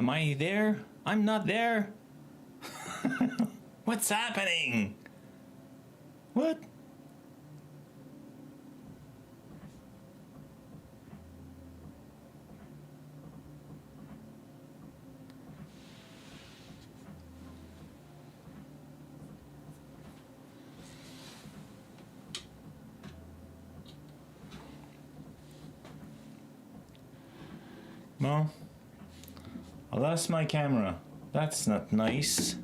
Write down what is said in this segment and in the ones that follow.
Am I there? I'm not there. What's happening? What? Well, I lost my camera. That's not nice.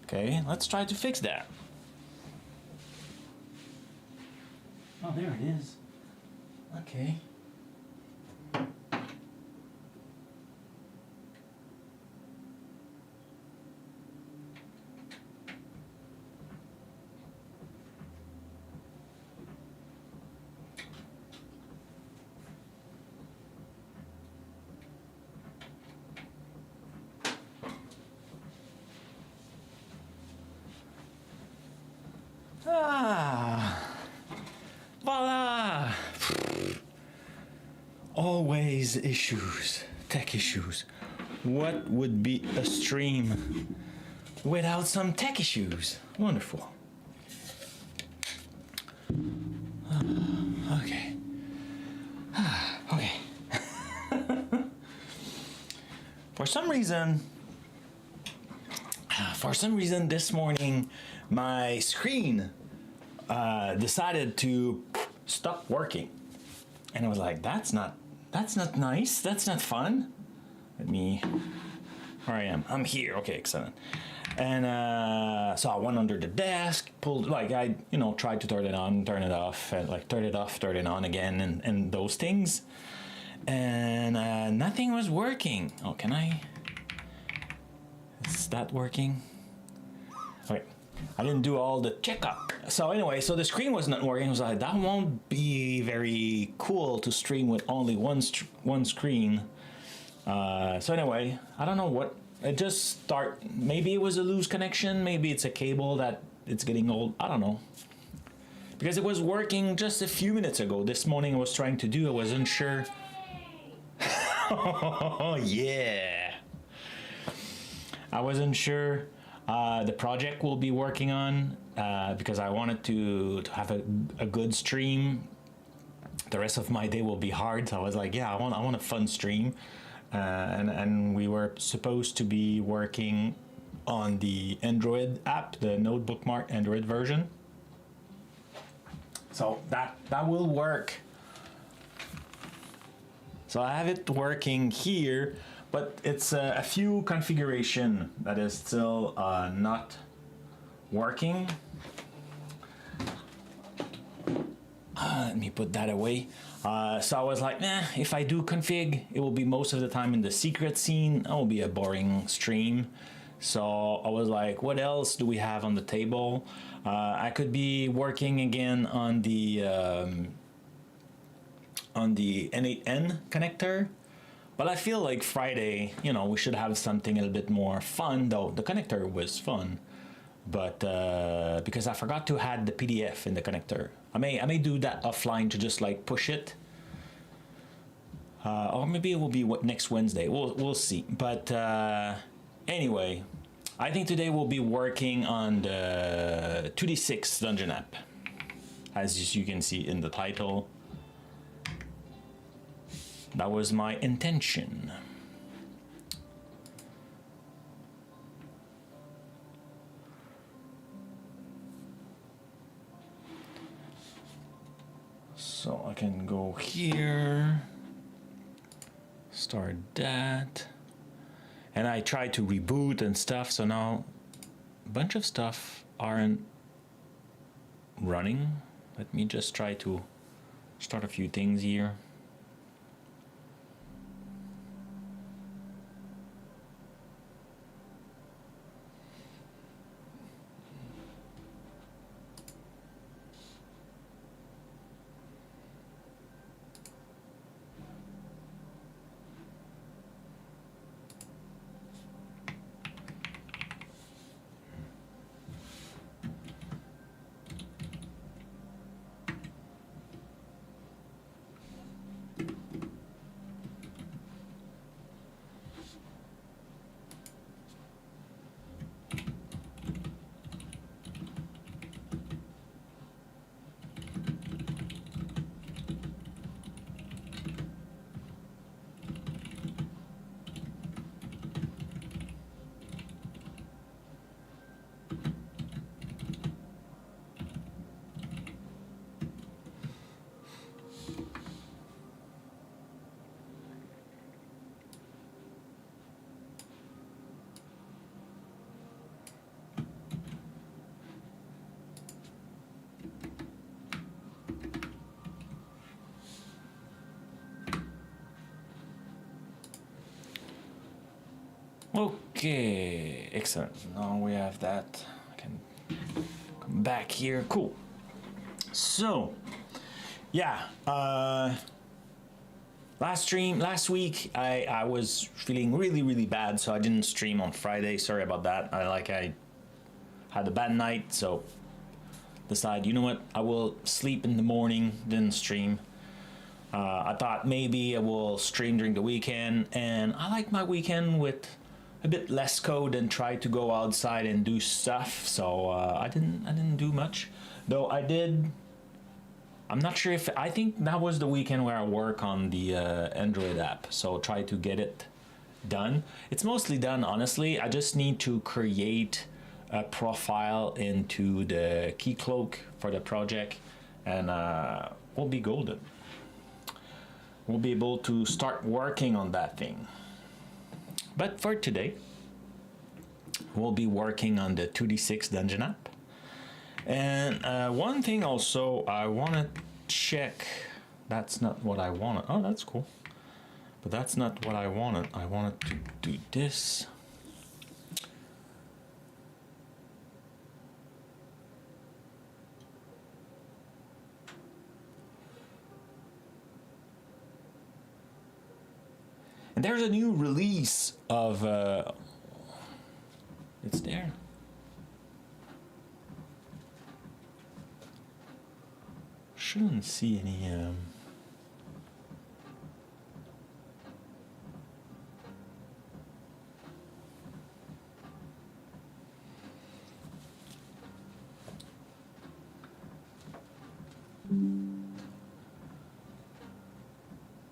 Okay, let's try to fix that. Oh, there it is. Okay. Ah, voila! Always issues, tech issues. What would be a stream without some tech issues? Wonderful. Okay. Okay. For some reason this morning my screen decided to stop working, and I was like, that's not nice, that's not fun. Let me, where I am, I'm here. Okay, excellent. And so I went under the desk, pulled, like, I tried to turn it on, turn it off, and like turn it off, turn it on again, and those things, and nothing was working. Oh, can I, is that working? Okay, I didn't do all the checkup. So anyway, so the screen was not working. I was like, that won't be very cool to stream with only one screen. So anyway, I don't know what, it just maybe it was a loose connection, maybe it's a cable that it's getting old, I don't know. Because it was working just a few minutes ago. This morning I was trying to do, I wasn't sure. Oh yeah. I wasn't sure the project we'll be working on, because I wanted to have a good stream. The rest of my day will be hard, so I was like, yeah, I want a fun stream. And we were supposed to be working on the Android app, the Notebook Mark Android version. So that will work. So I have it working here, but it's a few configuration that is still not working. Let me put that away. So I was like, nah, if I do config, it will be most of the time in the secret scene. It will be a boring stream. So I was like, what else do we have on the table? I could be working again on the N8N connector, but I feel like Friday, we should have something a little bit more fun, though the connector was fun. But because I forgot to add the PDF in the connector, I may do that offline to just like push it, or maybe it will be next Wednesday. We'll see. But anyway, I think today we'll be working on the 2D6 dungeon app, as you can see in the title. That was my intention. So I can go here, start that, and I tried to reboot and stuff, so now a bunch of stuff aren't running. Let me just try to start a few things here. Okay, excellent. Now we have that. I can come back here. Cool. So, yeah. Last week, I was feeling really bad, so I didn't stream on Friday. Sorry about that. I had a bad night, so decided, you know what, I will sleep in the morning, didn't stream. I thought maybe I will stream during the weekend, and I like my weekend with a bit less code and try to go outside and do stuff. So I didn't do much, though I did. I'm not sure if I think that was the weekend where I work on the Android app. So try to get it done. It's mostly done, honestly. I just need to create a profile into the Keycloak for the project, and we'll be golden. We'll be able to start working on that thing. But for today, we'll be working on the 2D6 dungeon app. And one thing also, I want to check. That's not what I wanted. Oh, that's cool. But that's not what I wanted. I wanted to do this. And there's a new release of it's there. Shouldn't see any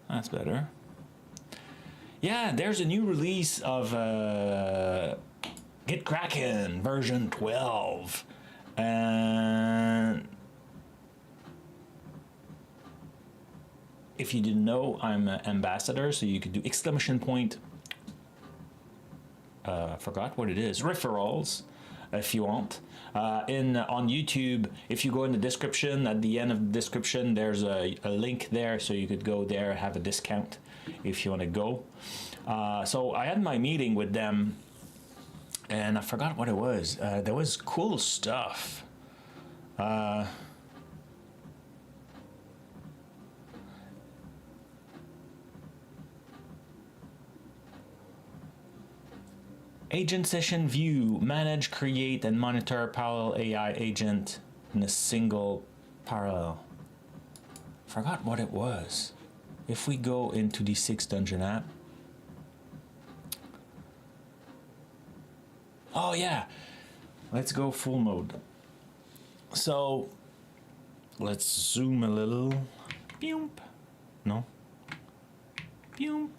that's better. Yeah, there's a new release of GitKraken version 12. And if you didn't know, I'm an ambassador, so you could do exclamation point. Forgot what it is. Referrals, if you want. On YouTube, if you go in the description, at the end of the description, there's a link there, so you could go there, have a discount if you want to go. So I had my meeting with them, and I forgot what it was. There was cool stuff. Agent session view, manage, create, and monitor parallel AI agent in a single parallel. Forgot what it was. If we go into the 6 dungeon app. Oh yeah, let's go full mode. So let's zoom a little. Boom. No. Boom.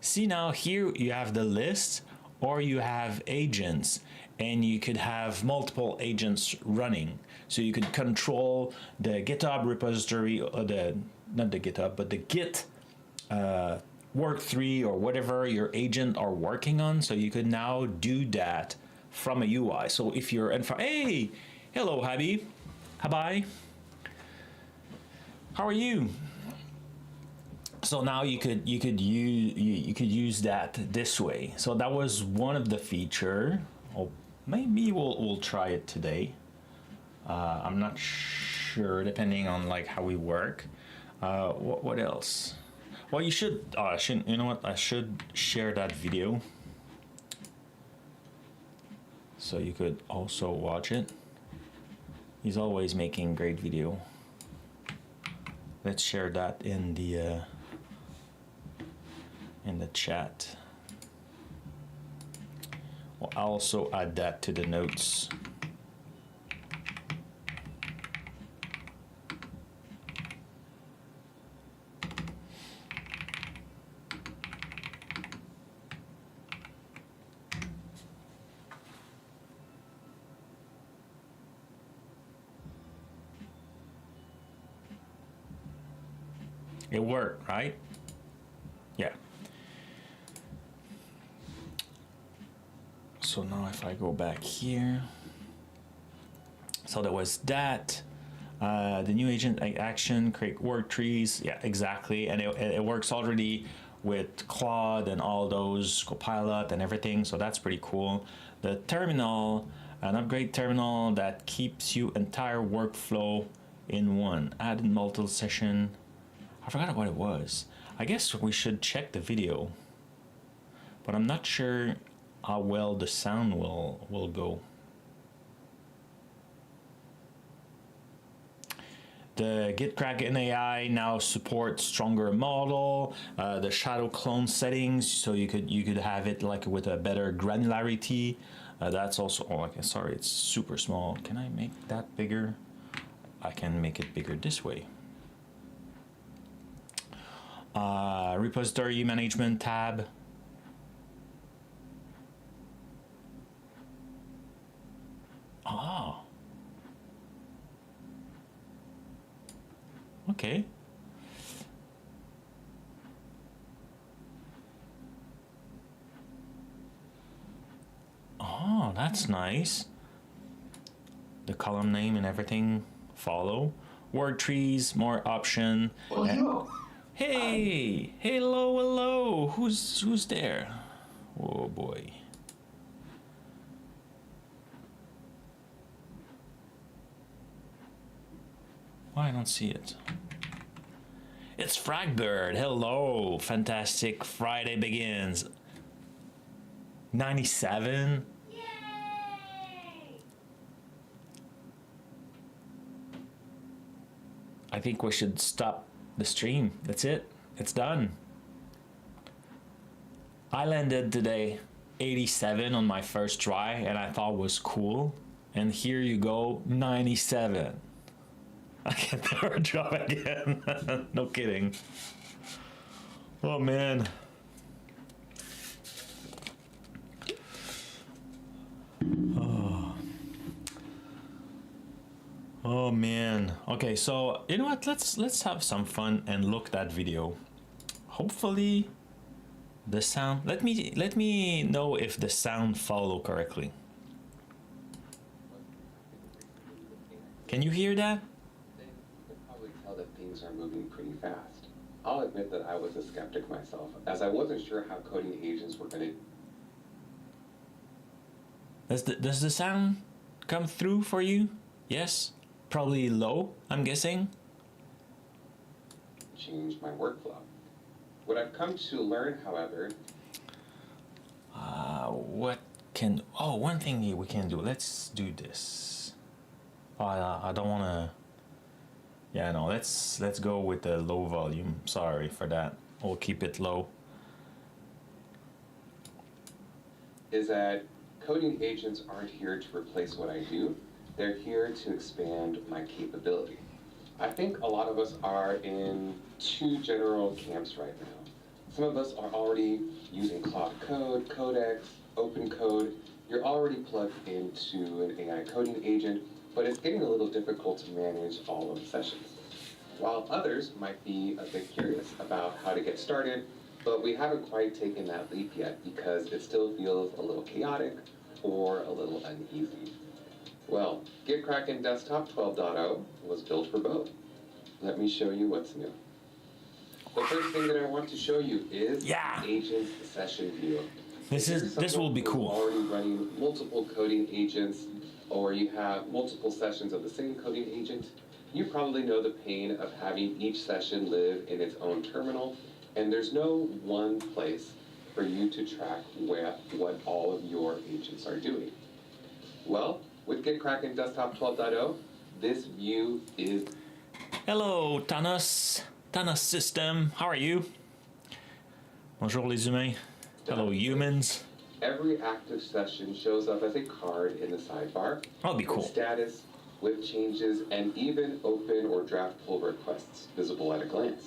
See, now here you have the list, or you have agents, and you could have multiple agents running. So you could control the GitHub repository, or not the GitHub, but the Git work 3 or whatever your agent are working on. So you could now do that from a UI. So if you're in front, hey, hello, Habib. Hi. How are you? So now you could use that this way. So that was one of the feature. Oh, maybe we'll try it today. I'm not sure, depending on like how we work. What else? Well, you should. I shouldn't. You know what? I should share that video, so you could also watch it. He's always making great video. Let's share that in the chat. I'll also add that to the notes. It worked, right? Yeah. So now if I go back here, so there was that, the new agent action, create work trees. Yeah, exactly. And it works already with Claude and all those Copilot and everything. So that's pretty cool. The terminal, an upgrade terminal that keeps you entire workflow in one. Added multiple session. I forgot what it was. I guess we should check the video, but I'm not sure how well the sound will go. The GitKraken AI now supports stronger model, the shadow clone settings, so you could have it like with a better granularity. That's also, oh, okay, sorry, it's super small. Can I make that bigger? I can make it bigger this way. Repository management tab. Oh. Okay. Oh, that's nice. The column name and everything follow. Word trees, more option. Hey, hello, hello. Who's there? Oh boy. Why I don't see it? It's Fragbird. Hello, fantastic. Friday begins. 97. Yay! I think we should stop the stream. That's it. It's done. I landed today 87 on my first try, and I thought it was cool. And here you go, 97. I can never drop again. No kidding. Oh man. Oh man. Okay, so you know what? Let's have some fun and look that video. Hopefully the sound, let me know if the sound follow correctly. Can you hear that? That things are moving pretty fast. I'll admit that I was a skeptic myself, as I wasn't sure how coding agents were going to... Does the sound come through for you? Yes? Probably low, I'm guessing? Change my workflow. What I've come to learn, however... one thing we can do. Let's do this. I don't want to... Yeah, no, let's go with the low volume. Sorry for that. We'll keep it low. Is that coding agents aren't here to replace what I do. They're here to expand my capability. I think a lot of us are in two general camps right now. Some of us are already using Cloud Code, Codex, Open Code. You're already plugged into an AI coding agent, but it's getting a little difficult to manage all of the sessions. While others might be a bit curious about how to get started, but we haven't quite taken that leap yet because it still feels a little chaotic or a little uneasy. Well, GitKraken Desktop 12.0 was built for both. Let me show you what's new. The first thing that I want to show you is the agent's session view. This will be cool. Already running multiple coding agents, or you have multiple sessions of the same coding agent, you probably know the pain of having each session live in its own terminal, and there's no one place for you to track what all of your agents are doing. Well, with GitKraken Desktop 12.0, this view is... Hello, Thanos system. How are you? Bonjour les humains. Hello, humans. Every active session shows up as a card in the sidebar. That'll be cool. With status, with changes, and even open or draft pull requests visible at a glance.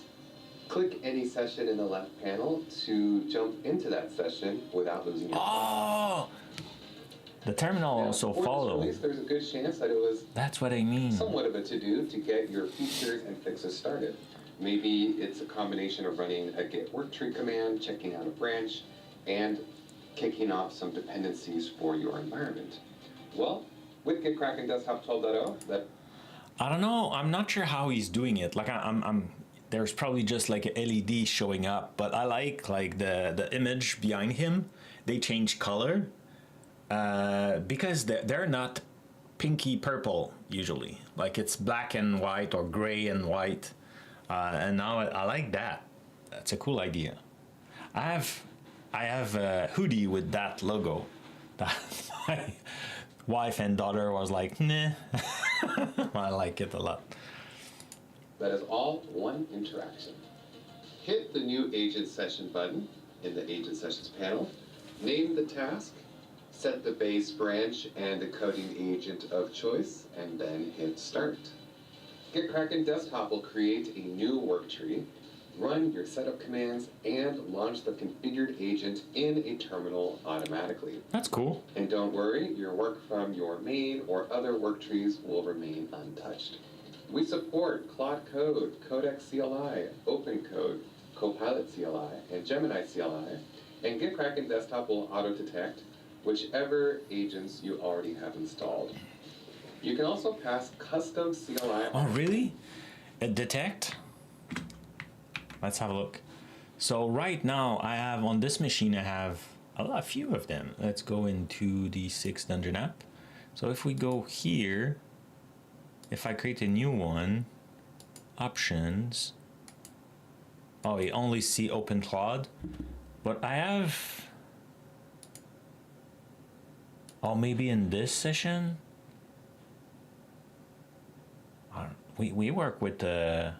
Click any session in the left panel to jump into that session without losing your Oh! The terminal also follow. Release, there's a good chance that it was That's what I mean. somewhat of a to-do to get your features and fixes started. Maybe it's a combination of running a git worktree command, checking out a branch, and kicking off some dependencies for your environment. Well, with GitKraken Desktop 12.0, I don't know. I'm not sure how he's doing it. Like there's probably just like a LED showing up, but I like the image behind him. They change color because they're not pinky purple usually. Like it's black and white or gray and white. And now I like that. That's a cool idea. I have a hoodie with that logo. That my wife and daughter was like, nah. I like it a lot. That is all one interaction. Hit the new Agent Session button in the Agent Sessions panel, name the task, set the base branch and the coding agent of choice, and then hit Start. GitKraken Desktop will create a new work tree, run your setup commands, and launch the configured agent in a terminal automatically. That's cool. And don't worry, your work from your main or other work trees will remain untouched. We support Claude Code, Codex CLI, OpenCode, Copilot CLI, and Gemini CLI, and GitKraken Desktop will auto-detect whichever agents you already have installed. You can also pass custom CLI. Oh, really? Detect? Let's have a look. So right now I have on this machine, I have a few of them. Let's go into the 6 Dungeon app. So if we go here, if I create a new one, options. Oh, you only see open Claude, but I have, oh, maybe in this session, we work with the,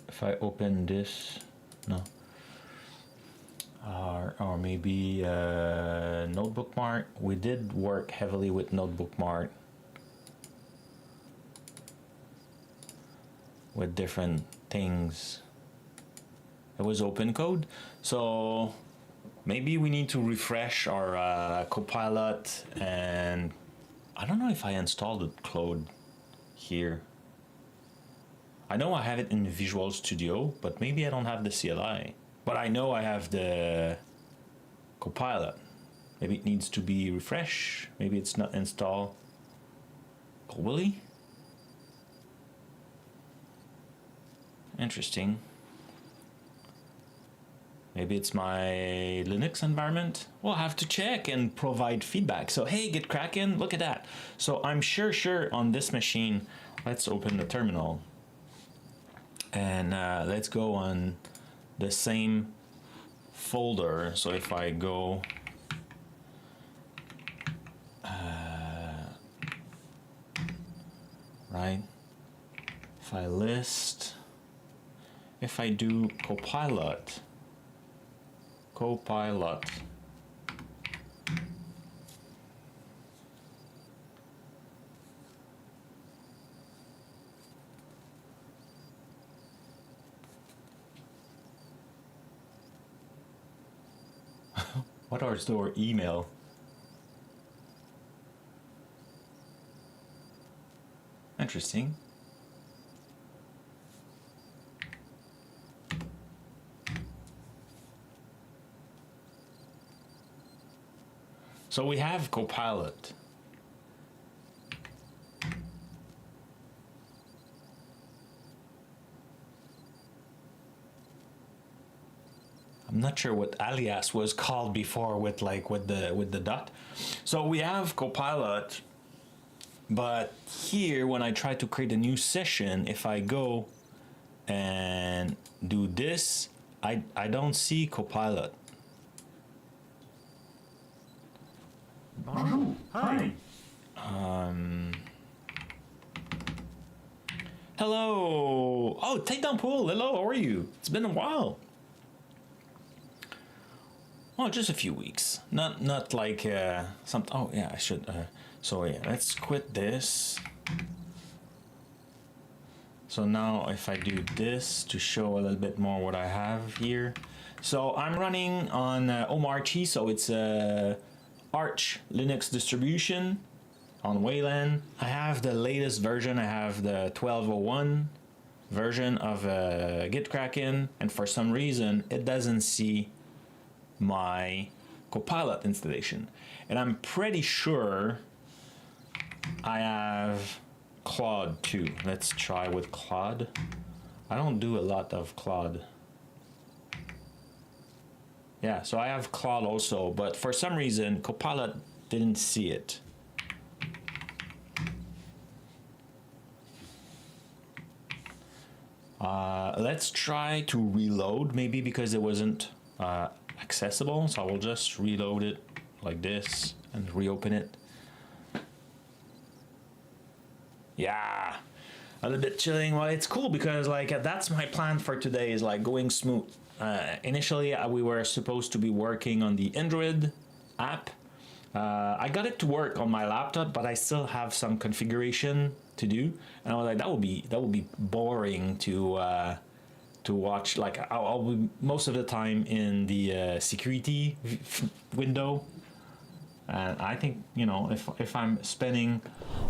if I open this, no, or maybe Notebook Mart. We did work heavily with Notebook Mart with different things. It was open code, so maybe we need to refresh our Copilot. And I don't know if I installed the code here. I know I have it in Visual Studio, but maybe I don't have the CLI. But I know I have the Copilot. Maybe it needs to be refreshed. Maybe it's not installed globally. Interesting. Maybe it's my Linux environment. We'll have to check and provide feedback. So hey, GitKraken, look at that. So I'm sure on this machine, let's open the terminal. And let's go on the same folder. So if I go right, if I list, if I do Copilot, what is our email? Interesting. So we have Copilot. I'm not sure what alias was called before with the dot. So we have Copilot, but here when I try to create a new session, if I go and do this, I don't see Copilot. Bonjour. Hi. Hello. Oh, Take Down Pool. Hello, how are you? It's been a while. Oh, just a few weeks. Not like some. Oh yeah, I should. So yeah, let's quit this. So now if I do this to show a little bit more what I have here. So I'm running on OMRT, so it's a Arch Linux distribution on Wayland. I have the latest version. I have the 12.01. version of GitKraken, and for some reason it doesn't see my Copilot installation. And I'm pretty sure I have Claude too. Let's try with Claude. I don't do a lot of Claude. Yeah, so I have Claude also, but for some reason Copilot didn't see it. Let's try to reload, maybe because it wasn't accessible. So I will just reload it like this and reopen it. Yeah, a little bit chilling. Well, it's cool because like that's my plan for today, is like going smooth. Initially, we were supposed to be working on the Android app. I got it to work on my laptop, but I still have some configuration to do, and I was like, that would be boring to watch. Like I'll be most of the time in the security window, and I think, you know, if I'm spending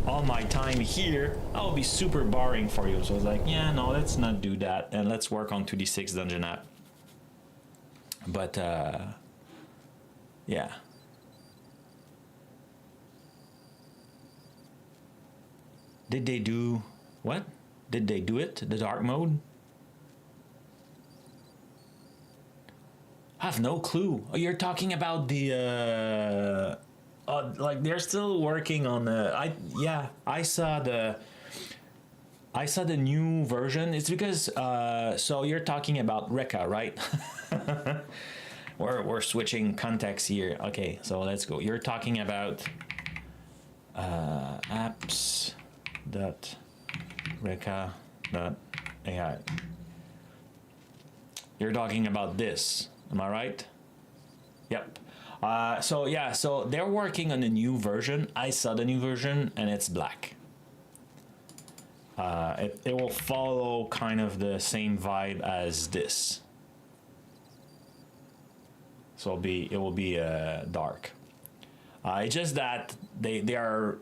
all my time here, that will be super boring for you. So I was like, yeah, no, let's not do that, and let's work on 2D6 Dungeon app. But yeah. Did they do what? Did they do it? The dark mode? I have no clue. Oh, you're talking about the like they're still working on the I saw the new version. It's because so you're talking about Reka, right? we're switching context here. Okay, so let's go. You're talking about apps dot Reka dot AI. You're talking about this, am I right? Yep. So yeah, so they're working on a new version. I saw the new version and it's black. It will follow kind of the same vibe as this. So it will be dark. It's just that they are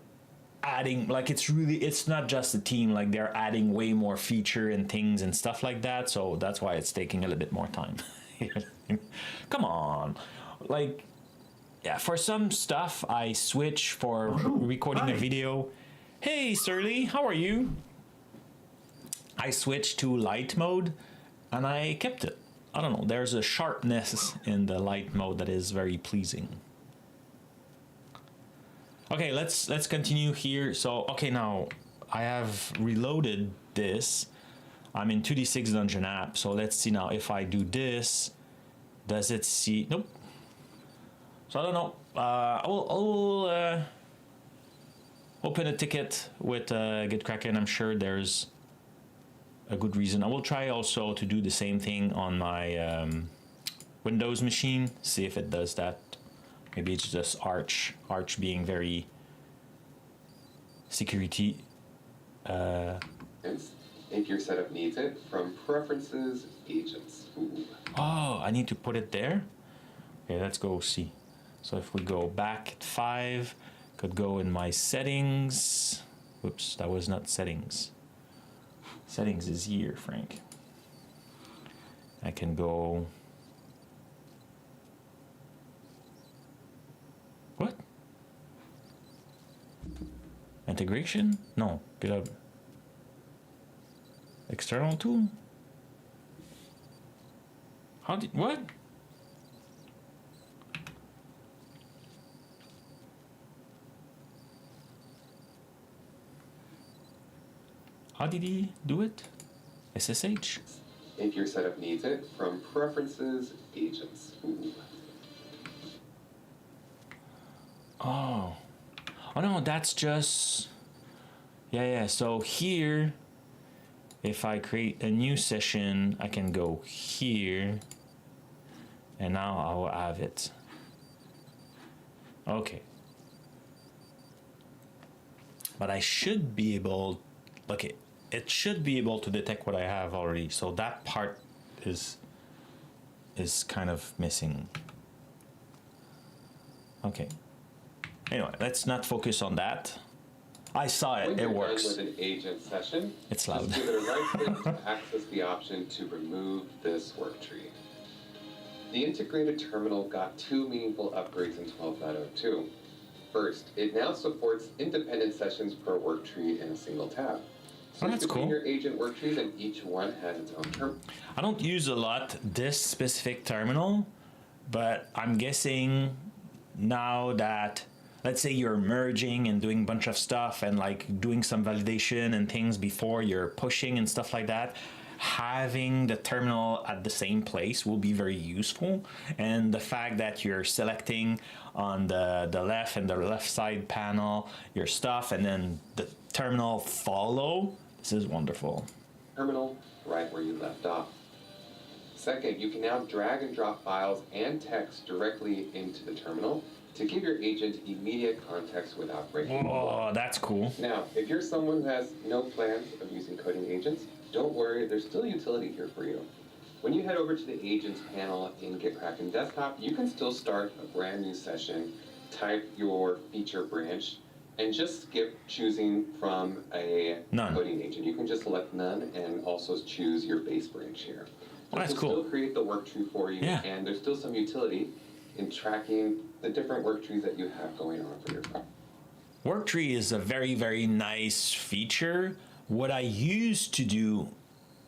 adding, like, it's not just a team, like they're adding way more feature and things and stuff like that, so that's why it's taking a little bit more time. Come on, like, yeah, for some stuff I switch for recording a video. Hey Surly, how are you? I switched to light mode and I kept it. I don't know, there's a sharpness in the light mode that is very pleasing. Okay, let's continue here. So, okay, now I have reloaded this. I'm in 2D6 Dungeon app. So let's see now if I do this, does it see? Nope. So I don't know. I'll open a ticket with GitKraken. I'm sure there's a good reason. I will try also to do the same thing on my Windows machine. See if it does that. Maybe it's just Arch being very security. If your setup needs it, from preferences, agents. Ooh. Oh, I need to put it there. Okay, let's go see. So if we go back at 5, could go in my settings. Whoops, that was not settings. Settings is here, Frank. I can go. What? Integration? No. Get up. External tool? How did, what? How did he do it? SSH? If your setup needs it, from preferences, agents. Ooh. Oh no, that's just, yeah, so here, if I create a new session, I can go here, and now I will have it. Okay. But I should be able, okay, it should be able to detect what I have already, so that part is kind of missing. Okay. Anyway, let's not focus on that. I saw it. When It you're works. done with an agent session, It's loud. just give it a right click to access the option to remove this work tree. The integrated terminal got two meaningful upgrades in 12.02. First, it now supports independent sessions per work tree in a single tab. Oh, that's between cool. your agent work trees, and each one has its own terminal. I don't use a lot this specific terminal, but I'm guessing now that, let's say you're merging and doing a bunch of stuff and like doing some validation and things before you're pushing and stuff like that, having the terminal at the same place will be very useful. And the fact that you're selecting on the left and the left side panel your stuff and then the terminal follow, this is wonderful. Terminal right where you left off. Second, you can now drag and drop files and text directly into the terminal to give your agent immediate context without breaking the flow. Oh, that's cool. Now, if you're someone who has no plans of using coding agents, don't worry, there's still utility here for you. When you head over to the Agents panel in GitKraken Desktop, you can still start a brand new session, type your feature branch, and just skip choosing from a None. coding agent. You can just select none and also choose your base branch here. Oh, that's It will cool. still create the work tree for you, Yeah. and there's still some utility in tracking the different work trees that you have going on for your project. Worktree is a very, very nice feature. What I used to do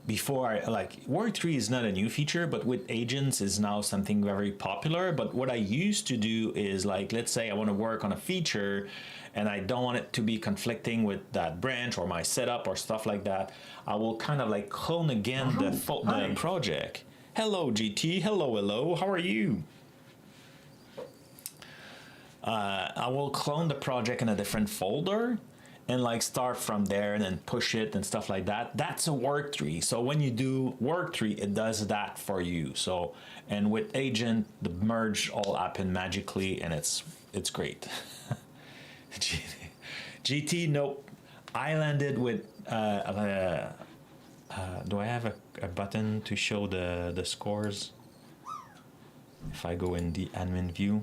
before, Worktree is not a new feature, but with agents is now something very popular. But what I used to do is like, let's say I want to work on a feature and I don't want it to be conflicting with that branch or my setup or stuff like that. I will kind of like clone again the project. Hello, GT. Hello. How are you? I will clone the project in a different folder and like start from there and then push it and stuff like that. That's a work tree. So when you do work tree, it does that for you. So, and with agent, the merge all happen magically and it's great. GT, nope. I landed with, do I have a button to show the scores? If I go in the admin view,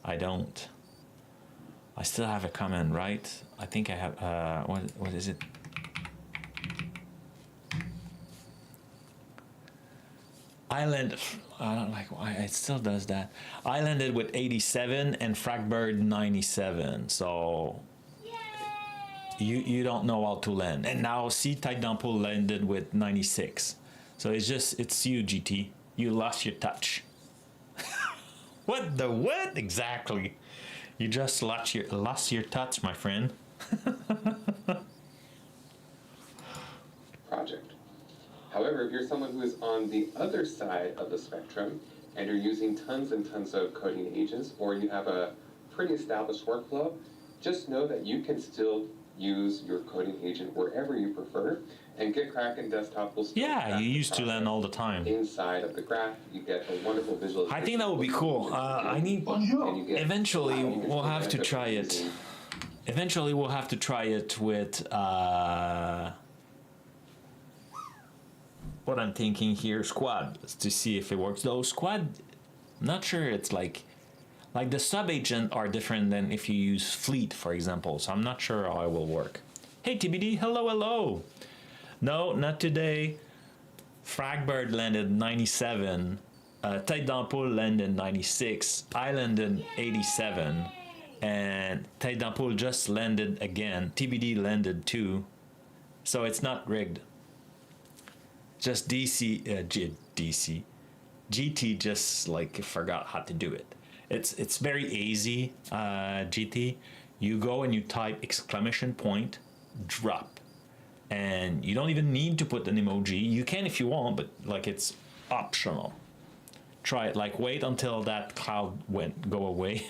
I don't. I still have a comment, right? I think I have, what is it? I don't like why it still does that. I landed with 87 and Fragbird 97. So you don't know how to land. And now see Tight Downpool landed with 96. So it's you, GT. You lost your touch. What exactly? You just lost your touch, my friend. Project. However, if you're someone who is on the other side of the spectrum and you're using tons and tons of coding agents, or you have a pretty established workflow, just know that you can still use your coding agent wherever you prefer, and GitKraken Desktop will still Yeah, you used to land all the time. inside of the graph. You get a wonderful visualization. I think that would be cool. Eventually we'll have to try it. Eventually we'll have to try it with what I'm thinking here, Squad, to see if it works. Though Squad, I'm not sure it's like the sub agent are different than if you use Fleet, for example. So I'm not sure how it will work. Hey TBD, hello. No, not today. Fragbird landed 97. Tight Downpool landed 96. I landed 87. And Tight Downpool just landed again. TBD landed 2. So it's not rigged. Just GT just like forgot how to do it. It's very easy, GT. You go and you type exclamation point, drop. And you don't even need to put an emoji. You can if you want, but like it's optional. Try it. Like wait until that cloud go away.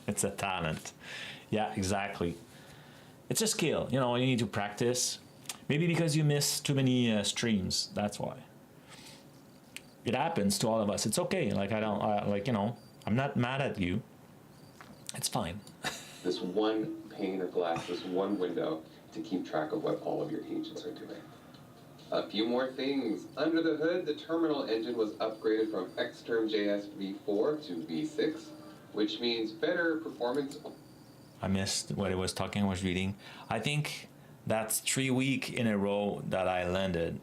It's a talent. Yeah, exactly. It's a skill. You know, you need to practice. Maybe because you miss too many streams. That's why. It happens to all of us. It's okay. Like I'm not mad at you. It's fine. This one pane of glass, this one window, to keep track of what all of your agents are doing. A few more things. Under the hood, the terminal engine was upgraded from Xterm JS v4 to v6, which means better performance. I missed what it was talking. I was reading. I think that's 3 weeks in a row that I landed.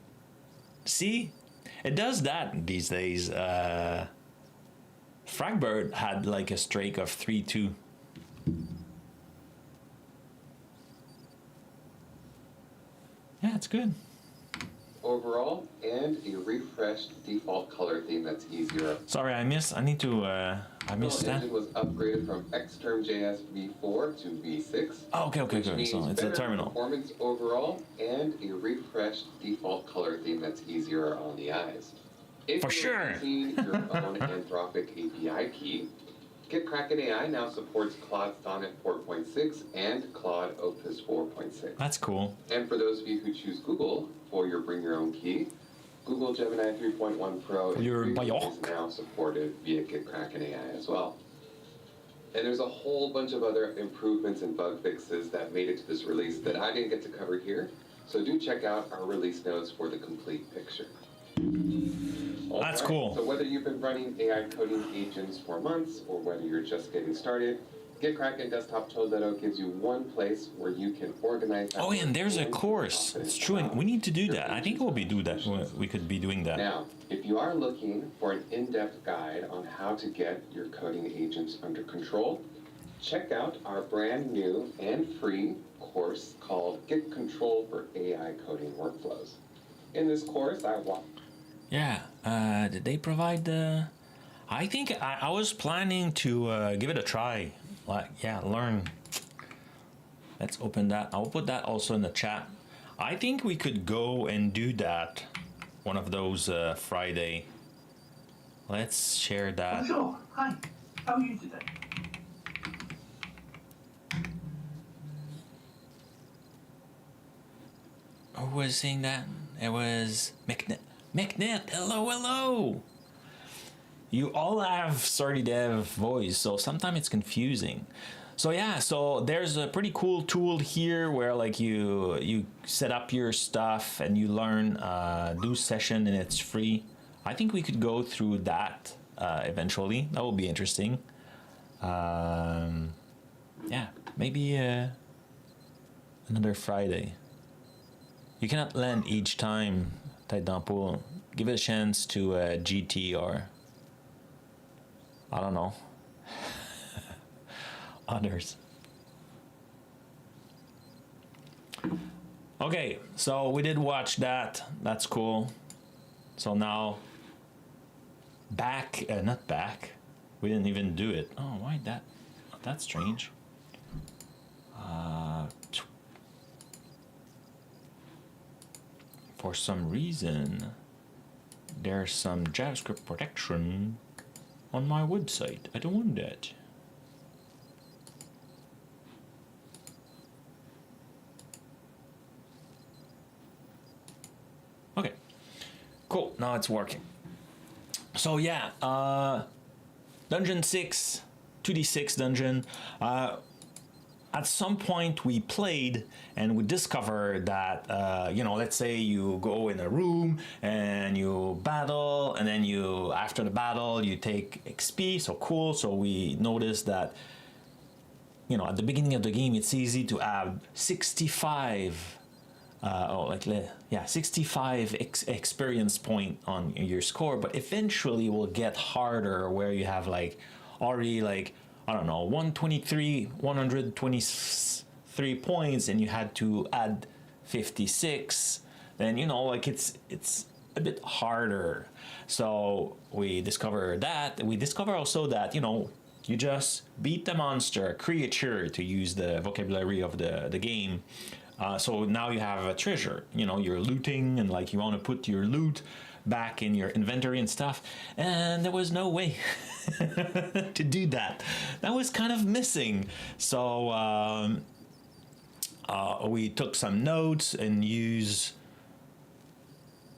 See, it does that these days. Fragbird had like a streak of 3-2. Yeah, it's good. Overall, and a refreshed default color theme that's easier. Sorry, I missed that. The engine was upgraded from Xterm.js v4 to v6. Oh, okay, Which good. means So it's a better terminal. performance overall and a refreshed default color theme that's easier on the eyes. If For you're sure. using your own Anthropic API key, GitKraken AI now supports Claude Sonnet 4.6 and Claude Opus 4.6. That's cool. And for those of you who choose Google for your bring your own key, Google Gemini 3.1 Pro is now supported via GitKraken AI as well. And there's a whole bunch of other improvements and bug fixes that made it to this release that I didn't get to cover here, so do check out our release notes for the complete picture. That's cool. So whether you've been running AI coding agents for months or whether you're just getting started, GitKraken Desktop 2.0 gives you one place where you can organize. Oh, and there's a course. It's true, and we need to do that. I think we'll be do that. We could be doing that. Now, if you are looking for an in-depth guide on how to get your coding agents under control, check out our brand new and free course called Get Control for AI Coding Workflows. In this course, I walk. Yeah. Did they provide the? I think I was planning to give it a try. Learn. Let's open that. I'll put that also in the chat. I think we could go and do that one of those Friday. Let's share that. Bonjour. Hi. How are you today? Who was saying that? It was McNet. McNet, hello. You all have Sorry Dev voice, so sometimes it's confusing. So yeah, so there's a pretty cool tool here where like you set up your stuff and you learn do session and it's free. I think we could go through that eventually. That will be interesting. Yeah, maybe another Friday. You cannot land each time, Tête d'Ampoule. Give it a chance to GT or I don't know. Others. Okay, so we did watch that. That's cool. So now not back. We didn't even do it. Oh, why that? That's strange. For some reason, there's some JavaScript protection on my website. I don't want that. Okay, cool. Now it's working. So yeah, dungeon 6, 2d6 dungeon. At some point we played and we discovered that, let's say you go in a room and you battle and then after the battle, you take XP. So cool. So we noticed that, at the beginning of the game, it's easy to have 65 65 experience point on your score, but eventually it will get harder where you have already 123 points and you had to add 56, then it's a bit harder. So we discover that. We discover also that you just beat the monster creature, to use the vocabulary of the game. So now you have a treasure, you're looting and you want to put your loot back in your inventory and stuff, and there was no way to do that. That was kind of missing. So we took some notes and used,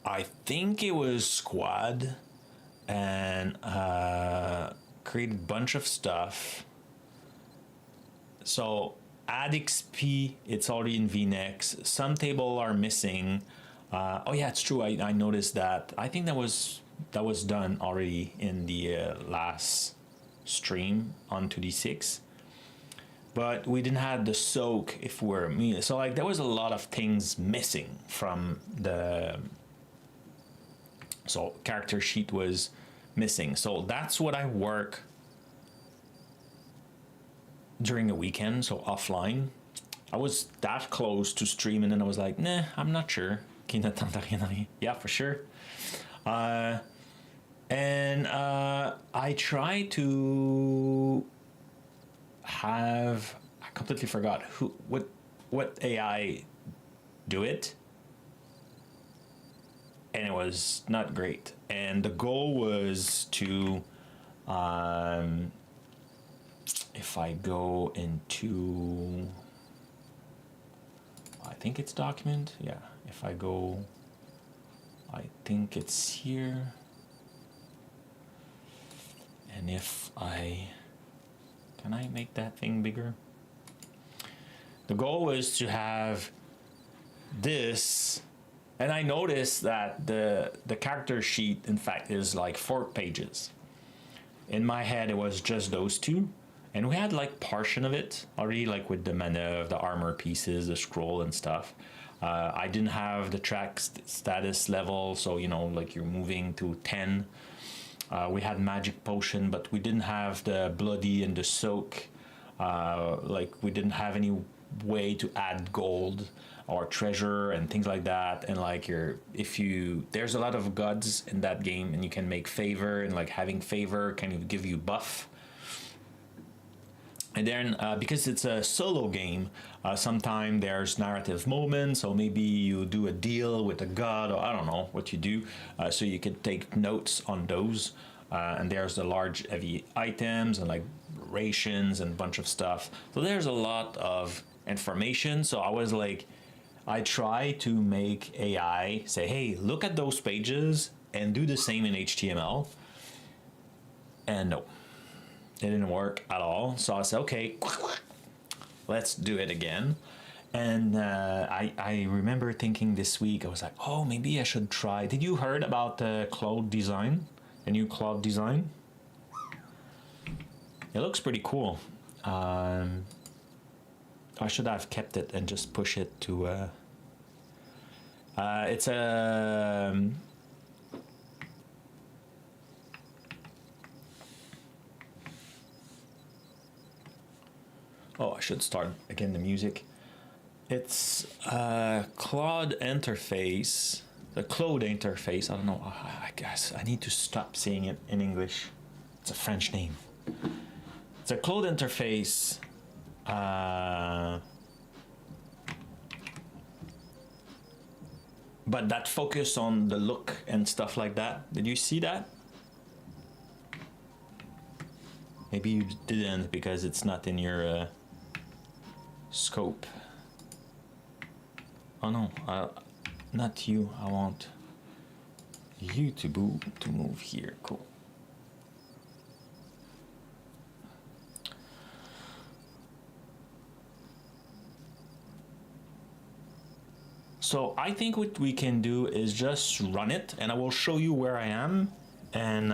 I think it was Squad, and created a bunch of stuff. So add XP, it's already in VNext. Some table are missing. It's true. I noticed that. I think that was done already in the last stream on 2d6. but we didn't have the soak if we're me. So like there was a lot of things missing from the character sheet was missing. So that's what I work during the weekend, so offline. I was that close to stream, and then I was like, nah, I'm not sure. Yeah, for sure. And I try to have, I completely forgot what AI do it, and it was not great. And the goal was to if I go into, I think it's document, yeah, if I go, I think it's here, and if I, can I make that thing bigger? The goal was to have this, and I noticed that the character sheet in fact is like 4 pages. In my head it was just those 2, and we had like portion of it already, like with the mana, the armor pieces, the scroll and stuff. I didn't have the track status level, so you know, like you're moving to 10. We had magic potion, but we didn't have the bloody and the soak. Like we didn't have any way to add gold or treasure and things like that. And like there's a lot of gods in that game, and you can make favor, and like having favor can give you buff. And then because it's a solo game, sometimes there's narrative moments, so maybe you do a deal with a god, or I don't know what you do, so you can take notes on those. And there's the large heavy items and like rations and a bunch of stuff. So there's a lot of information. So I was like, I try to make AI say, hey, look at those pages and do the same in HTML. And no, it didn't work at all. So I said, okay, let's do it again. And I remember thinking this week, I was like, oh, maybe I should try. Did you heard about Cloud Design? The new Cloud Design? It looks pretty cool. I should have kept it and just push it to it's a oh, I should start again the music. It's Claude interface, the Claude interface. I don't know. I guess I need to stop saying it in English. It's a French name. It's a Claude interface. But that focus on the look and stuff like that. Did you see that? Maybe you didn't because it's not in your scope. Oh no, not you. I want you to move here. Cool. So I think what we can do is just run it, and I will show you where I am, and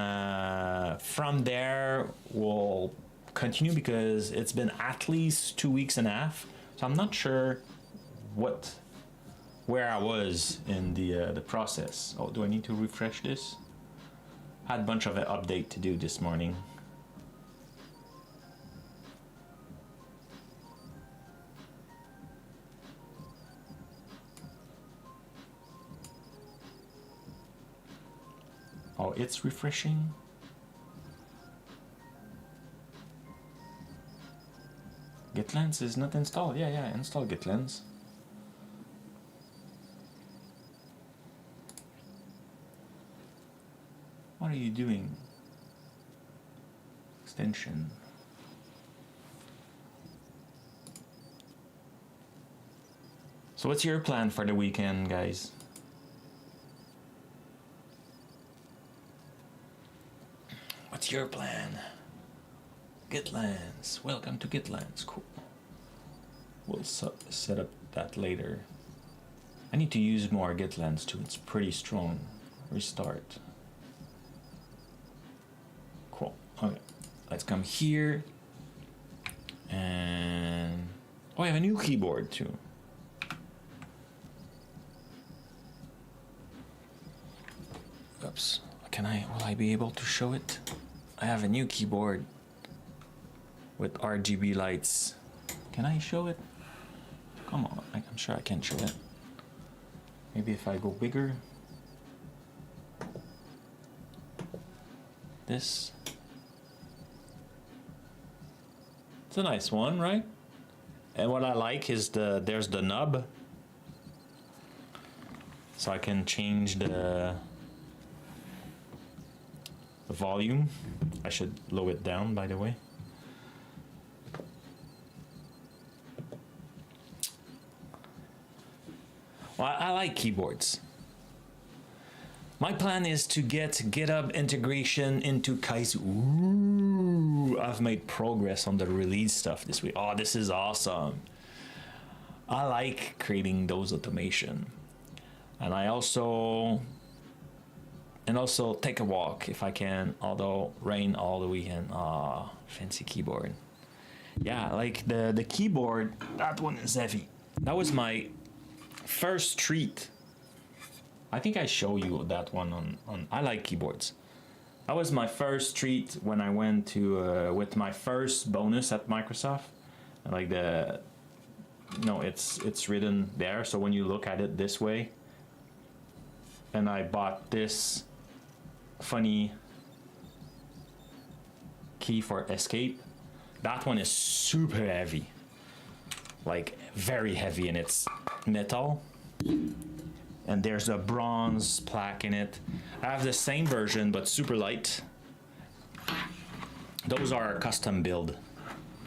from there we'll continue because it's been at least 2.5 weeks, so I'm not sure where I was in the process. Oh, do I need to refresh this? Had a bunch of an update to do this morning. Oh, it's refreshing. GitLens is not installed. Yeah, install GitLens. What are you doing? Extension. So what's your plan for the weekend, guys? What's your plan? GitLens. Welcome to GitLens. Cool. We'll set up that later. I need to use more GitLens too. It's pretty strong. Restart. Cool. Okay. Let's come here. And oh, I have a new keyboard too. Oops. Will I be able to show it? I have a new keyboard with RGB lights. Can I show it? Come on, I'm sure I can show it. Maybe if I go bigger. This. It's a nice one, right? And what I like is there's the knob. So I can change the volume. I should lower it down, by the way. Well, I like keyboards. My plan is to get GitHub integration into Kaizen. Ooh, I've made progress on the release stuff this week. Oh, this is awesome. I like creating those automation. And also take a walk if I can, although rain all the weekend. Ah, fancy keyboard. Yeah, like the keyboard, that one is heavy. That was my first treat. I think I show you that one on I like keyboards. That was my first treat when I went to with my first bonus at Microsoft. Like it's written there, so when you look at it this way, and I bought this funny key for escape. That one is super heavy, like very heavy, and it's metal. And there's a bronze plaque in it. I have the same version, but super light. Those are custom build.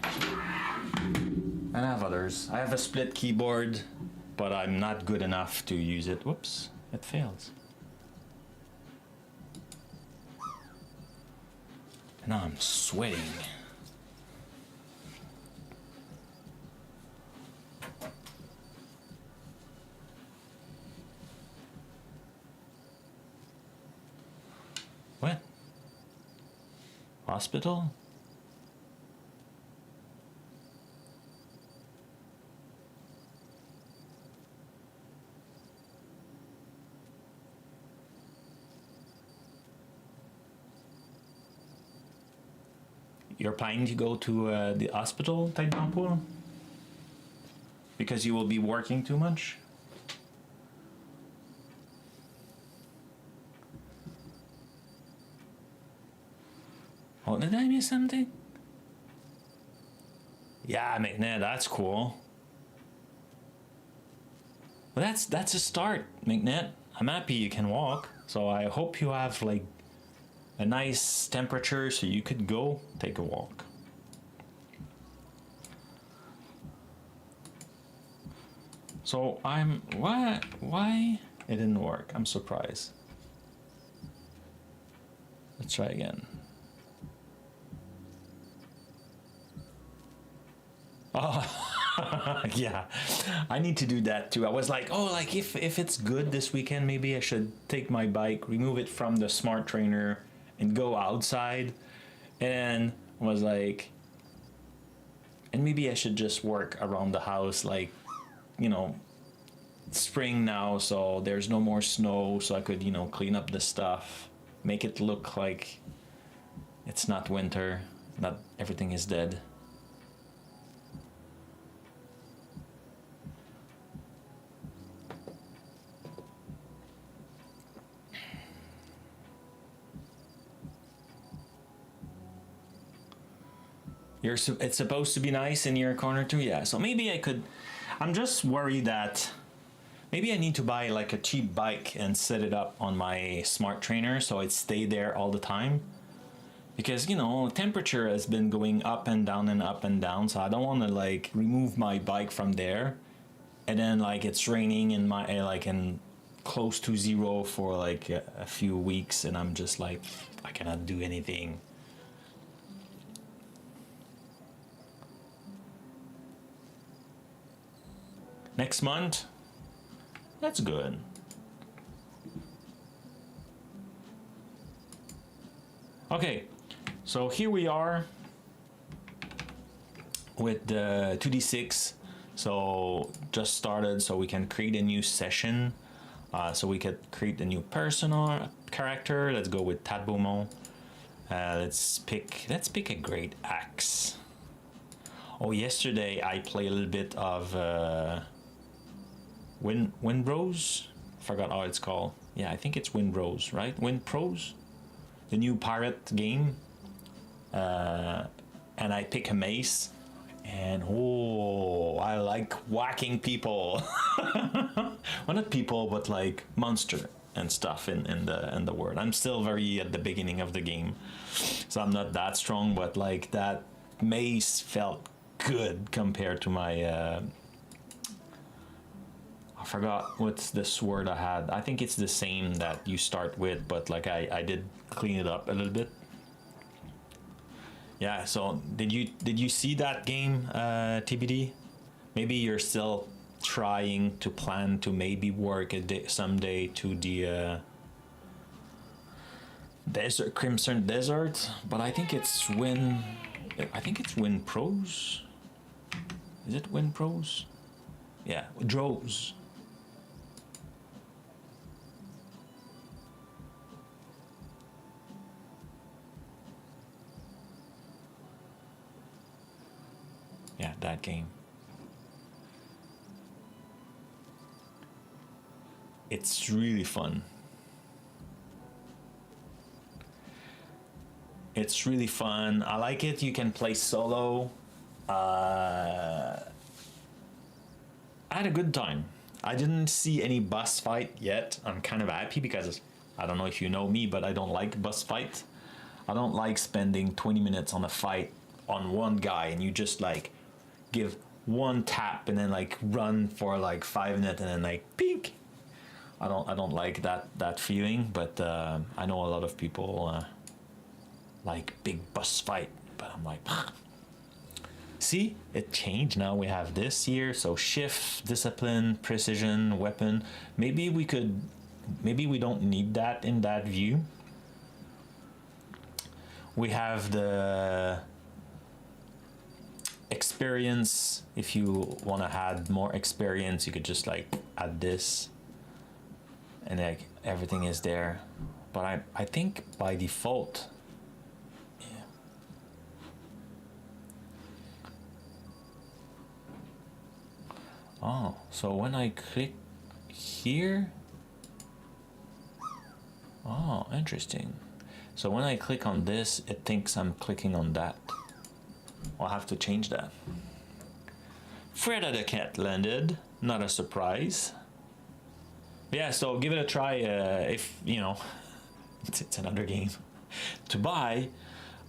And I have others. I have a split keyboard, but I'm not good enough to use it. Whoops, it fails. And now I'm sweating. What? Hospital? You're planning to go to the hospital, Taidampool? Because you will be working too much? Oh, did I miss something? Yeah, McNair, that's cool. Well, that's a start, McNair. I'm happy you can walk. So I hope you have like a nice temperature so you could go take a walk. So why it didn't work? I'm surprised. Let's try again. Oh, yeah, I need to do that too. I was like, oh, like if it's good this weekend, maybe I should take my bike, remove it from the smart trainer, and go outside. And I was like, and maybe I should just work around the house, like, you know, spring now, so there's no more snow, so I could, you know, clean up the stuff, make it look like it's not winter, not everything is dead. It's supposed to be nice in your corner too, yeah. So maybe I could. I'm just worried that maybe I need to buy like a cheap bike and set it up on my smart trainer so it stay there all the time. Because you know, temperature has been going up and down and up and down, so I don't want to like remove my bike from there, and then like it's raining in my like in close to zero for like a few weeks, and I'm just like I cannot do anything. Next month? That's good. Okay, so here we are with the 2d6. So just started, so we can create a new session. So we could create a new personal character. Let's go with Tad Beaumont. Let's pick a great axe. Oh, yesterday I played a little bit of Windrose. Forgot how it's called. Yeah, I think it's Windrose, right? Windrose, the new pirate game. And I pick a mace, and oh, I like whacking people. Well, not people, but like monster and stuff in the world. I'm still very at the beginning of the game, so I'm not that strong. But like that mace felt good compared to my. I forgot what's the sword I had. I think it's the same that you start with, but like I did clean it up a little bit. Yeah. So did you see that game, TBD? Maybe you're still trying to plan to maybe work a day, someday to the desert, Crimson Desert, but I think it's Win Pros. Is it Win Pros? Yeah, Droves. Yeah, that game. It's really fun. It's really fun. I like it. You can play solo. I had a good time. I didn't see any boss fight yet. I'm kind of happy because I don't know if you know me, but I don't like boss fight. I don't like spending 20 minutes on a fight on one guy and you just like give one tap and then like run for like 5 minutes and then like pink. I don't like that feeling, but I know a lot of people like big boss fight, but I'm like, see, it changed. Now we have this here, so shift, discipline, precision, weapon. Maybe we don't need that in that view. We have the experience. If you want to add more experience, you could just like add this. And like everything is there, but I think by default, yeah. Oh, so when I click here, oh, interesting. So when I click on this, it thinks I'm clicking on that. I'll have to change that. Freda the cat landed, not a surprise. Yeah, so give it a try if, you know, it's another game to buy.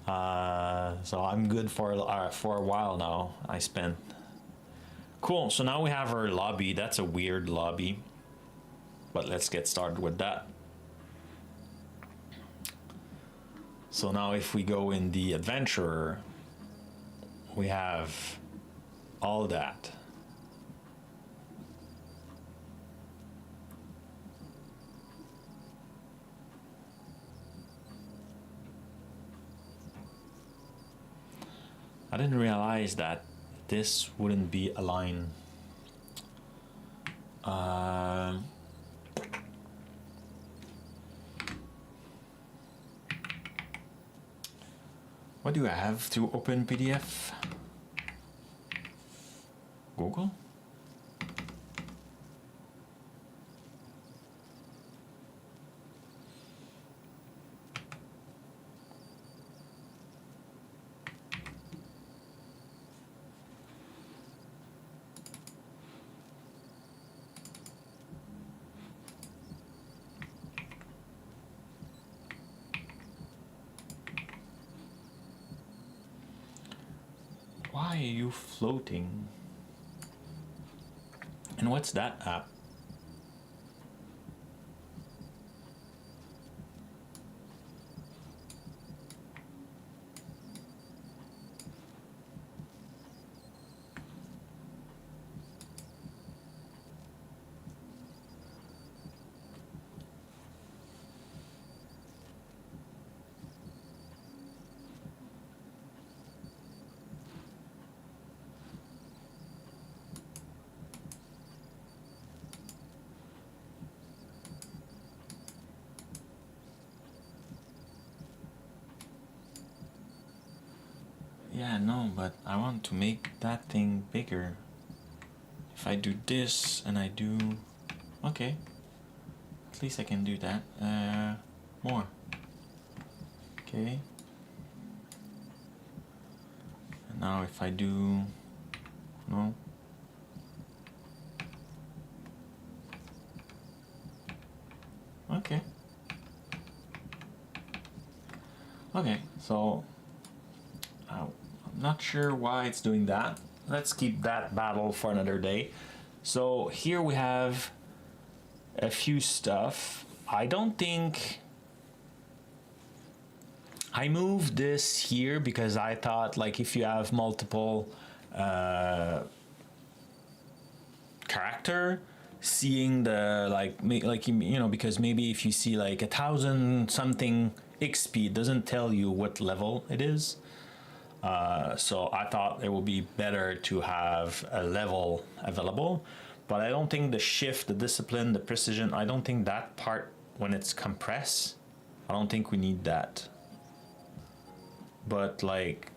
So I'm good for a while now. I spent. Cool, so now we have our lobby. That's a weird lobby. But let's get started with that. So now if we go in the adventurer, we have all that. I didn't realize that this wouldn't be aligned. What do I have to open PDF? Google? Why are you floating? And what's that app? Yeah, no, but I want to make that thing bigger. If I do this and I do, okay, at least I can do that. More. Okay. And now if I do, no. Okay. Okay, so I'm not sure why it's doing that. Let's keep that battle for another day. So here we have a few stuff. I don't think I moved this here because I thought like if you have multiple character, seeing the like you know, because maybe if you see like 1,000 something XP, it doesn't tell you what level it is. So I thought it would be better to have a level available, but I don't think the shift, the discipline, the precision, I don't think that part when it's compressed, I don't think we need that. But like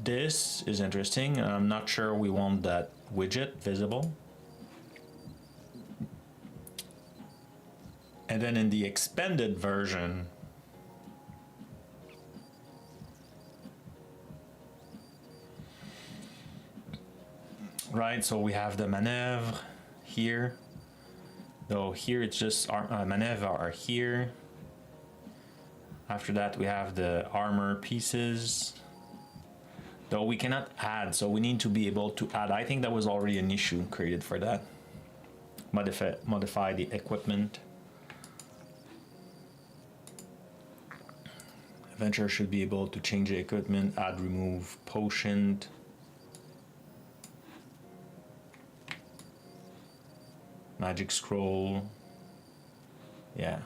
this is interesting, and I'm not sure we want that widget visible. And then in the expanded version, right, so we have the maneuver here, though here it's just maneuver are here. After that we have the armor pieces, though we cannot add, so we need to be able to add. I think that was already an issue created for that. Modify the equipment. Adventurer should be able to change the equipment, add, remove, potion. Magic scroll. Yeah.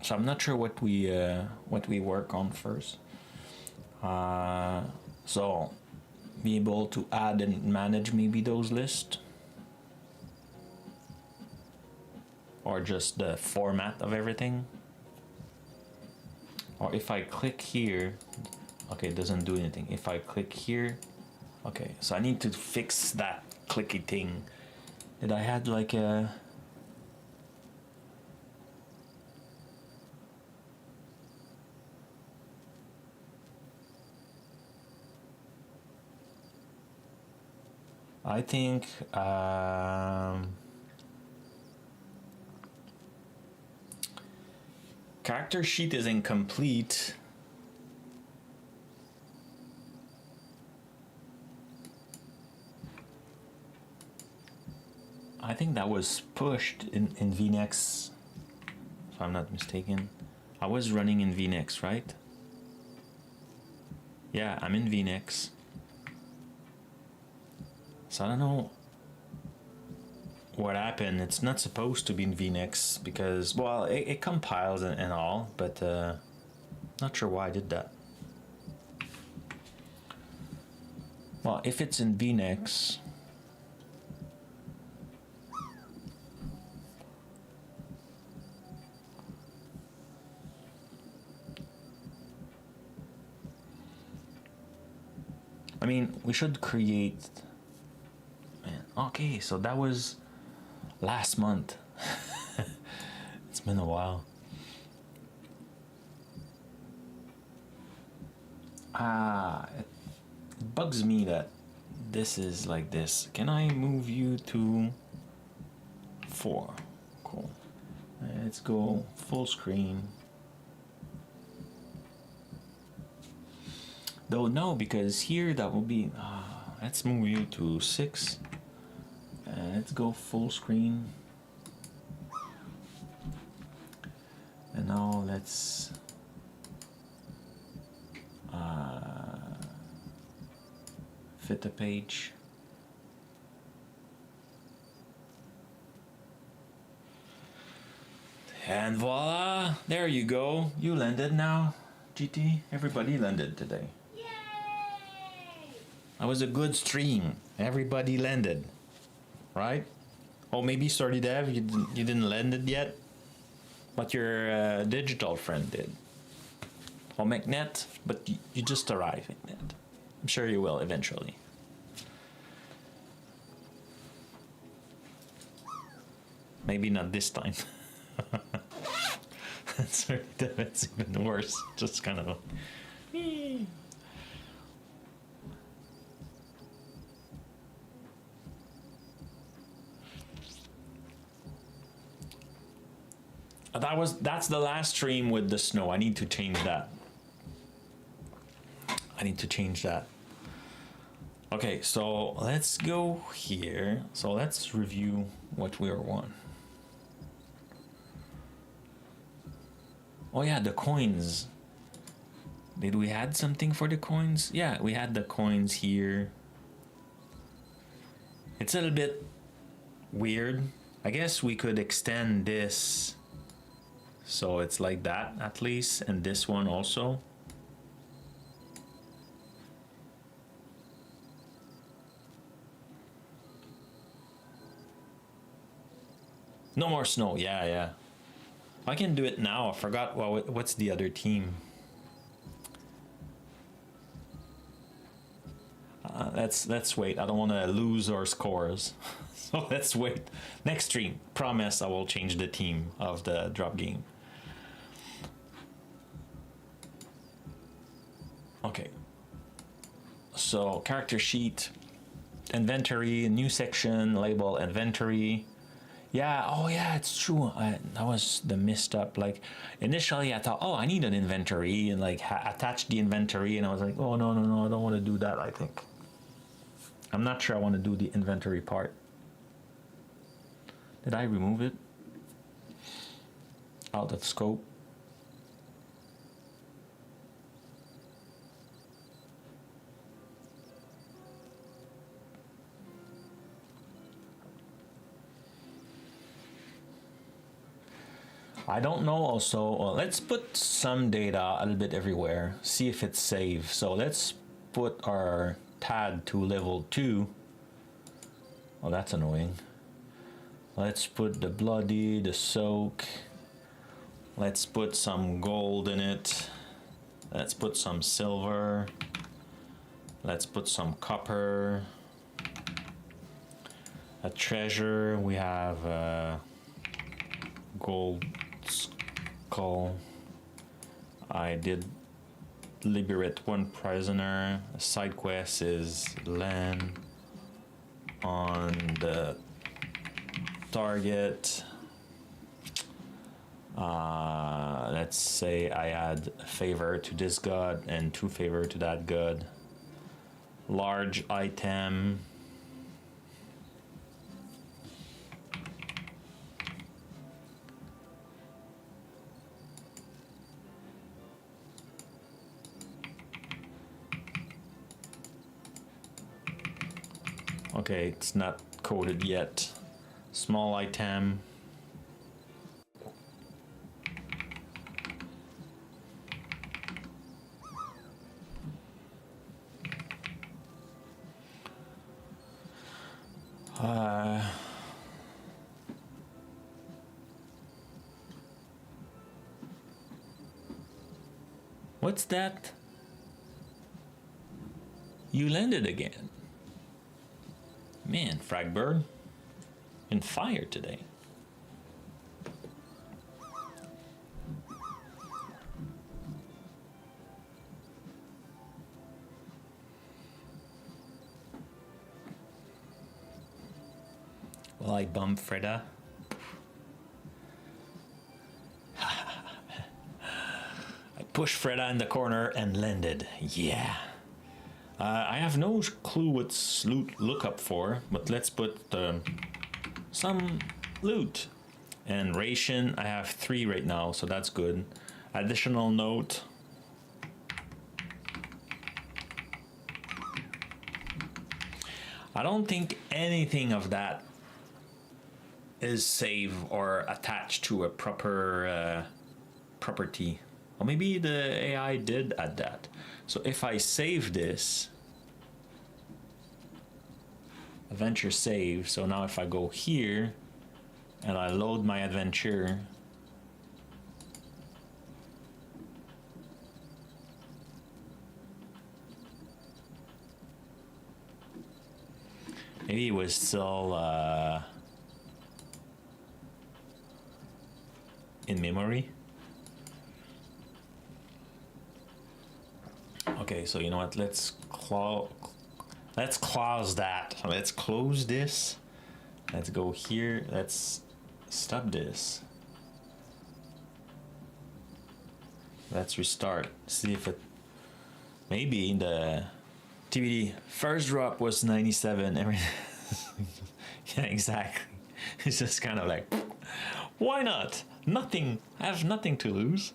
So I'm not sure what we work on first. So be able to add and manage maybe those lists, or just the format of everything. Or if I click here, okay, it doesn't do anything. If I click here, okay, so I need to fix that clicky thing. Did I had like a I think character sheet is incomplete. I think that was pushed in VNext, if I'm not mistaken. I was running in VNext, right? Yeah, I'm in VNext. So I don't know what happened. It's not supposed to be in VNext because, well, it compiles and all, but not sure why I did that. Well, if it's in VNext, I mean, we should create. Man, okay, so that was last month. It's been a while. It bugs me that this is like this. Can I move you to 4? Cool. Let's go full screen. Though no, because here that will be. Let's move you to 6. Let's go full screen. And now let's fit the page. And voila, there you go. You landed now, GT. Everybody landed today. Yay! That was a good stream. Everybody landed, right? Oh, maybe sorry, Dev, you didn't land it yet, but your digital friend did. Or McNet, but you just arrived, McNet. I'm sure you will eventually. Maybe not this time. Sorry, Dev, it's even worse. Just kind of. That's the last stream with the snow. I need to change that. Okay, so let's go here. So let's review what we were on. Oh yeah, the coins. Did we add something for the coins? Yeah, we had the coins here. It's a little bit weird. I guess we could extend this so it's like that at least, and this one also. No more snow. Yeah. I can do it now. I forgot what's the other team. Let's wait. I don't want to lose our scores. So let's wait. Next stream, promise I will change the team of the drop game. Okay. So character sheet, inventory, new section, label inventory. Yeah, oh yeah, it's true. That was the messed up. Like initially I thought, oh, I need an inventory and like attach the inventory, and I was like, oh no, I don't want to do that. I think I'm not sure I want to do the inventory part. Did I remove it? Out of scope. I don't know also, let's put some data a little bit everywhere, see if it's saved. So let's put our TAD to level 2. Oh, that's annoying. Let's put the bloody, the soak. Let's put some gold in it. Let's put some silver. Let's put some copper. A treasure, we have gold skull. I did liberate one prisoner. A side quest is land on the target. Let's say I add a favor to this god and 2 favor to that god. Large item. Okay, it's not coded yet. Small item. What's that? You landed again. Man, Fragbird, in fire today. Well, I bump Freda. I pushed Freda in the corner and landed. Yeah. I have no clue what's look up for, but let's put some loot. And ration, I have 3 right now, so that's good. Additional note. I don't think anything of that is saved or attached to a proper property. Or maybe the AI did add that. So if I save this, adventure save. So now if I go here and I load my adventure, maybe it was still in memory. Okay, so you know what? Let's close that. Let's close this. Let's go here. Let's stop this. Let's restart. See if it. Maybe the TBD first drop was 97. Yeah, exactly. It's just kind of like, why not? Nothing. I have nothing to lose.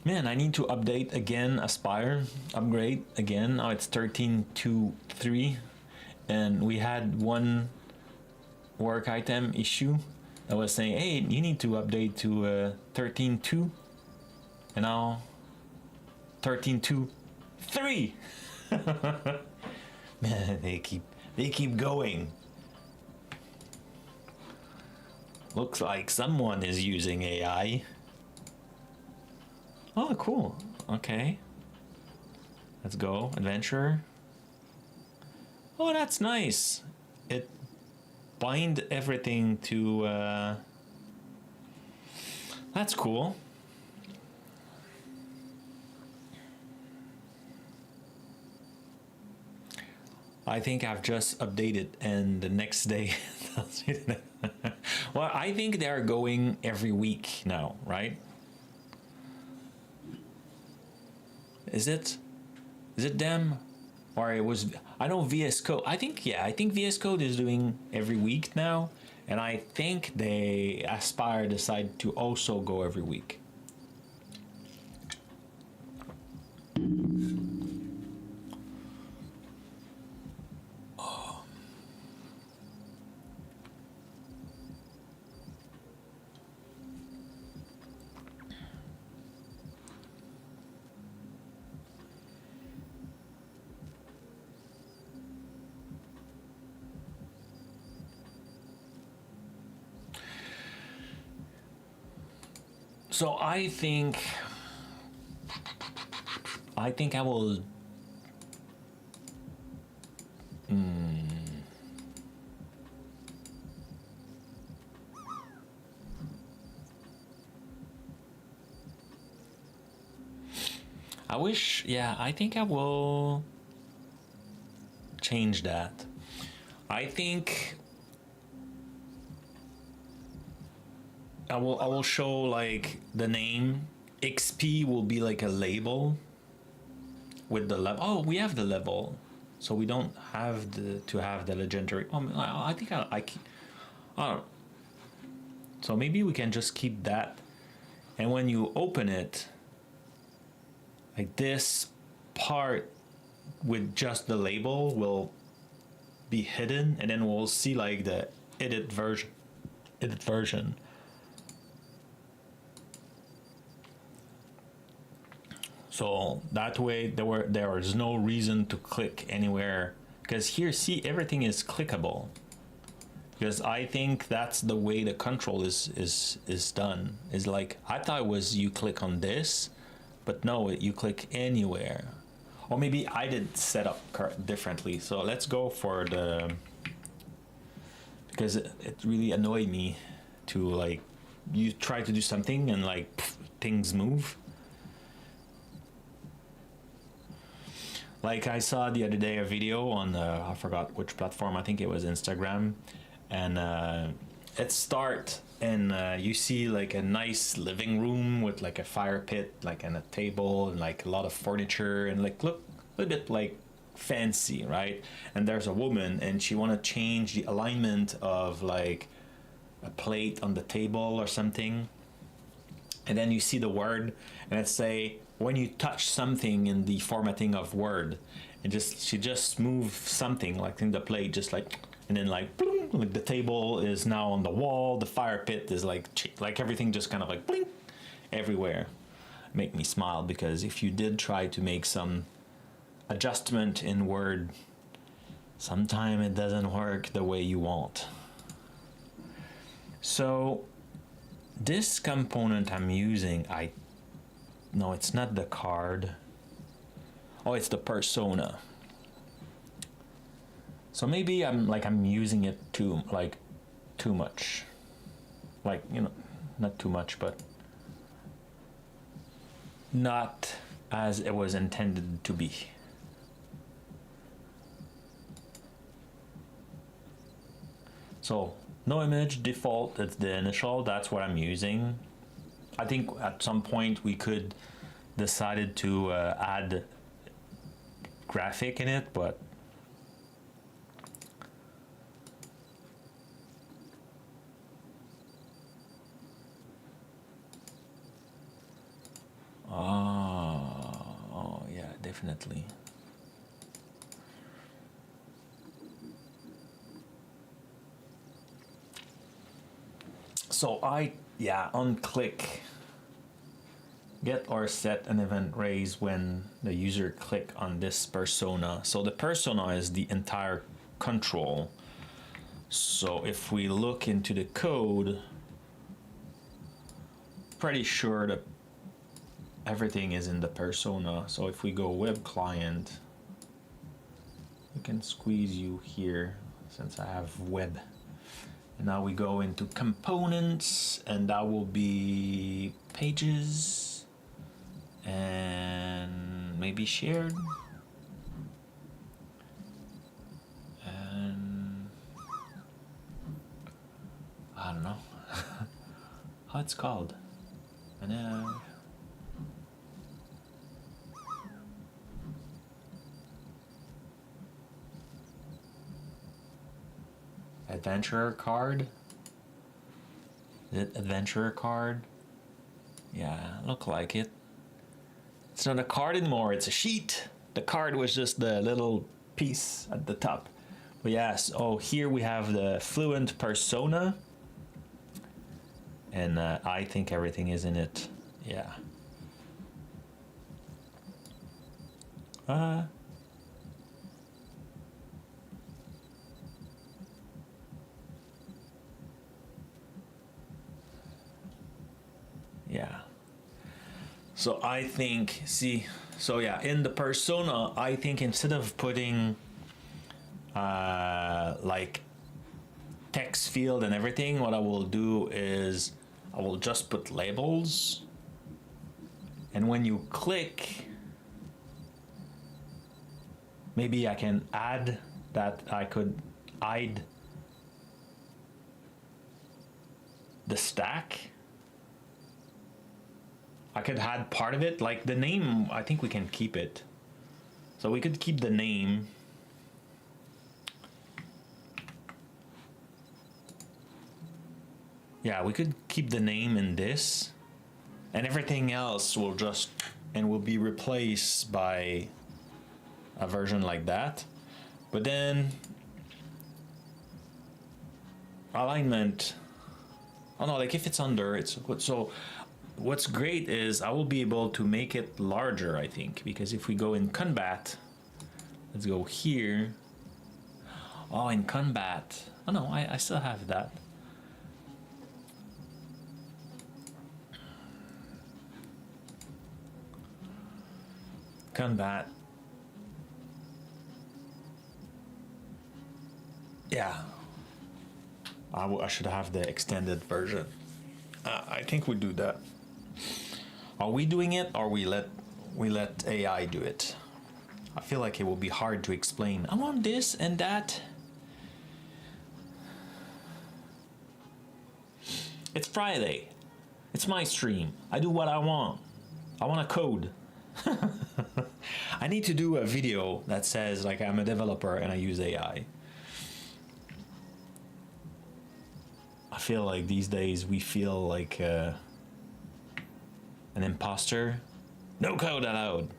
Man, I need to update again, Aspire, upgrade again. Now it's 13.2.3, and we had one work item issue that was saying, hey, you need to update to 13.2, and now 13.2.3. Man, they keep going. Looks like someone is using AI. Oh, cool. Okay. Let's go. Adventurer. Oh, that's nice. It bind everything to... That's cool. I think I've just updated and the next day... Well, I think they're going every week now, right? Is it them, or it was? I know VS Code. I think VS Code is doing every week now, and I think they Aspire decide to also go every week. So I think I will. I wish, yeah, I think I will change that. I think I will show like the name. XP will be like a label with the level. Oh, we have the level, so we don't have to have the legendary. Oh, I think I keep. Oh, so maybe we can just keep that, and when you open it, like this part with just the label will be hidden, and then we'll see like the edit version. So that way there is no reason to click anywhere, because here, see, everything is clickable, because I think that's the way the control is done. Is like, I thought it was you click on this, but no, you click anywhere. Or maybe I did set up differently. So let's go for the, because it really annoyed me to like, you try to do something and like things move. Like I saw the other day a video on I forgot which platform, I think it was Instagram, and it start and you see like a nice living room with like a fire pit, like, and a table and like a lot of furniture, and like look a bit like fancy, right? And there's a woman and she want to change the alignment of like a plate on the table or something, and then you see the word and it say when you touch something in the formatting of Word, and she just moves something like in the plate, just like, and then like, bling, like the table is now on the wall, the fire pit is like everything just kind of like blink everywhere. Make me smile, because if you did try to make some adjustment in Word, sometimes it doesn't work the way you want. So this component I'm using, no, it's not the card. Oh, it's the persona. So maybe I'm using it too much. Like, you know, not too much, but not as it was intended to be. So no image, default, it's the initial, that's what I'm using. I think at some point we could decided to add graphic in it, but oh yeah, definitely. So on click, get or set an event raise when the user click on this persona. So the persona is the entire control. So if we look into the code, pretty sure that everything is in the persona. So if we go web client, we can squeeze you here since I have web. And now we go into components, and that will be pages and maybe shared. And I don't know how it's called. And adventurer card. Is it adventurer card? Yeah, look like it. It's not a card anymore, it's a sheet. The card was just the little piece at the top. But yes, oh, here we have the fluent persona. And I think everything is in it. Yeah. Yeah. So I think, in the persona, I think instead of putting like text field and everything, what I will do is I will just put labels. And when you click, maybe I can add that I could hide the stack. I could add part of it, like the name, I think we can keep it. So we could keep the name. Yeah, we could keep the name in this, and everything else will be replaced by a version like that. But then alignment, oh no, like if it's under, it's good. So what's great is I will be able to make it larger, I think, because if we go in combat, let's go here. Oh, in combat. Oh no, I still have that. Combat. Yeah. I should have the extended version. I think we do that. Are we doing it, or we let AI do it? I feel like it will be hard to explain. I want this and that. It's Friday. It's my stream. I do what I want. I want to code. I need to do a video that says like I'm a developer and I use AI. I feel like these days we feel like an imposter No code allowed.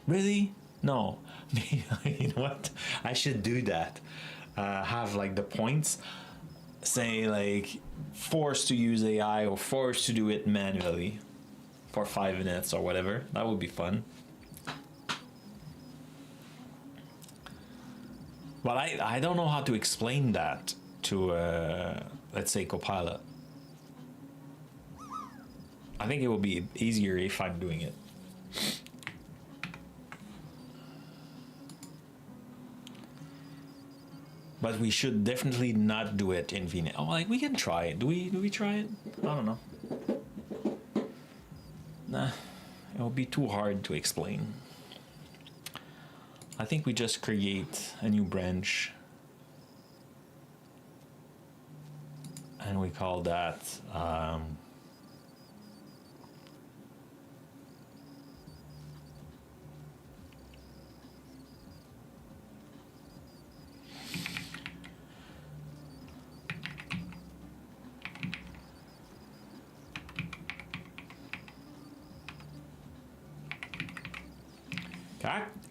Really? No. You know what? I should do that. Have like the points say like forced to use AI or forced to do it manually for 5 minutes or whatever. That would be fun. But I don't know how to explain that to let's say Copilot. I think it will be easier if I'm doing it. But we should definitely not do it in VNet. Oh, like we can try it. Do we try it? I don't know. Nah, it will be too hard to explain. I think we just create a new branch and we call that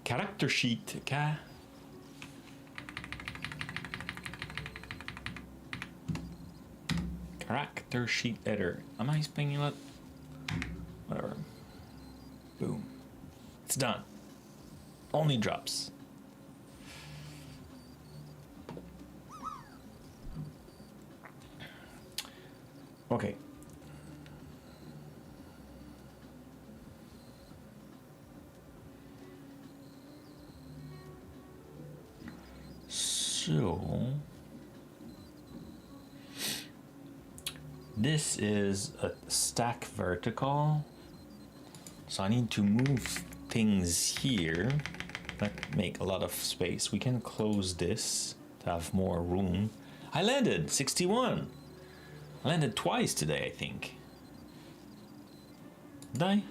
character sheet. Character sheet editor. Am I spelling it? Whatever. Boom. It's done. Only drops. Okay. So this is a stack vertical, so I need to move things here that make a lot of space. We can close this to have more room. I landed 61. I landed twice today, I think. Did I?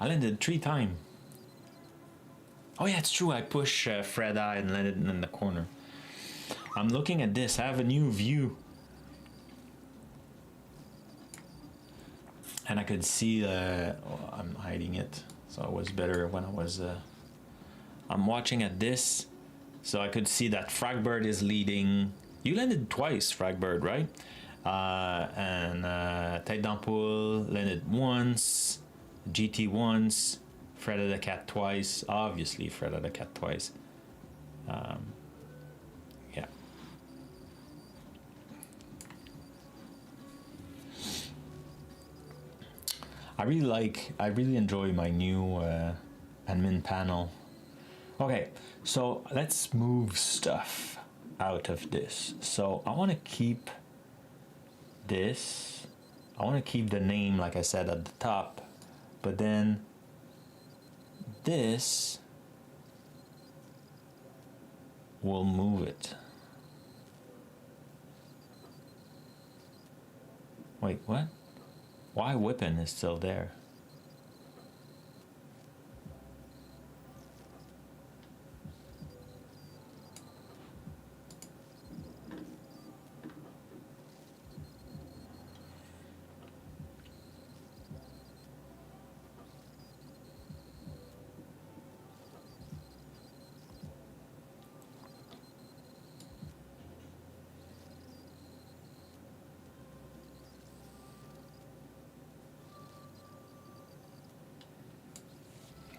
I landed 3 times. Oh yeah, it's true. I push Fred I and landed in the corner. I'm looking at this. I have a new view. And I could see, I'm hiding it. So it was better when I was, I'm watching at this. So I could see that Fragbird is leading. You landed twice, Fragbird, right? And Tête d'Ampoule landed once. GT once. Fred the Cat twice. Obviously, Fred the Cat twice. Yeah. I really enjoy my new admin panel. Okay, so let's move stuff out of this. So I want to keep this. I want to keep the name, like I said, at the top, but then this will move it. Wait, what? Why whipping is still there?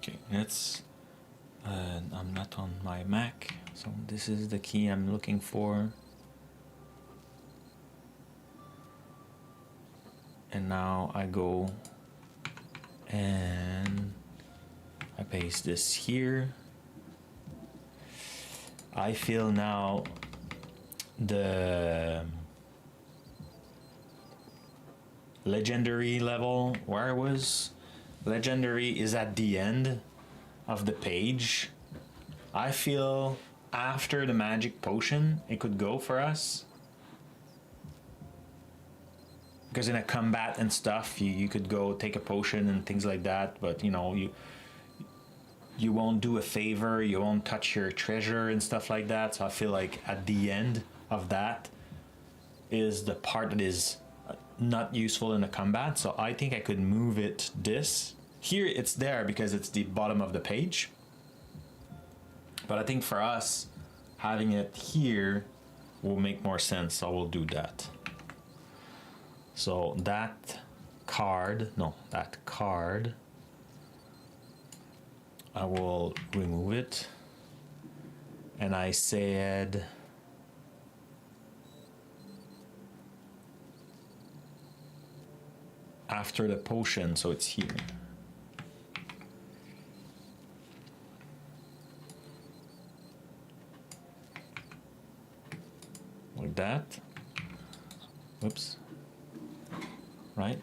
Okay, that's I'm not on my Mac, so this is the key I'm looking for. And now I go and I paste this here. I feel now the legendary level where I was. Legendary is at the end of the page. I feel after the magic potion it could go for us, because in a combat and stuff you could go take a potion and things like that, but you know, you won't do a favor, you won't touch your treasure and stuff like that. So I feel like at the end of that is the part that is not useful in the combat. So I think I could move it this. Here it's there because it's the bottom of the page. But I think for us, having it here will make more sense. So we'll do that. So that card, I will remove it. And I said, after the potion, so it's here. Like that. Whoops. Right?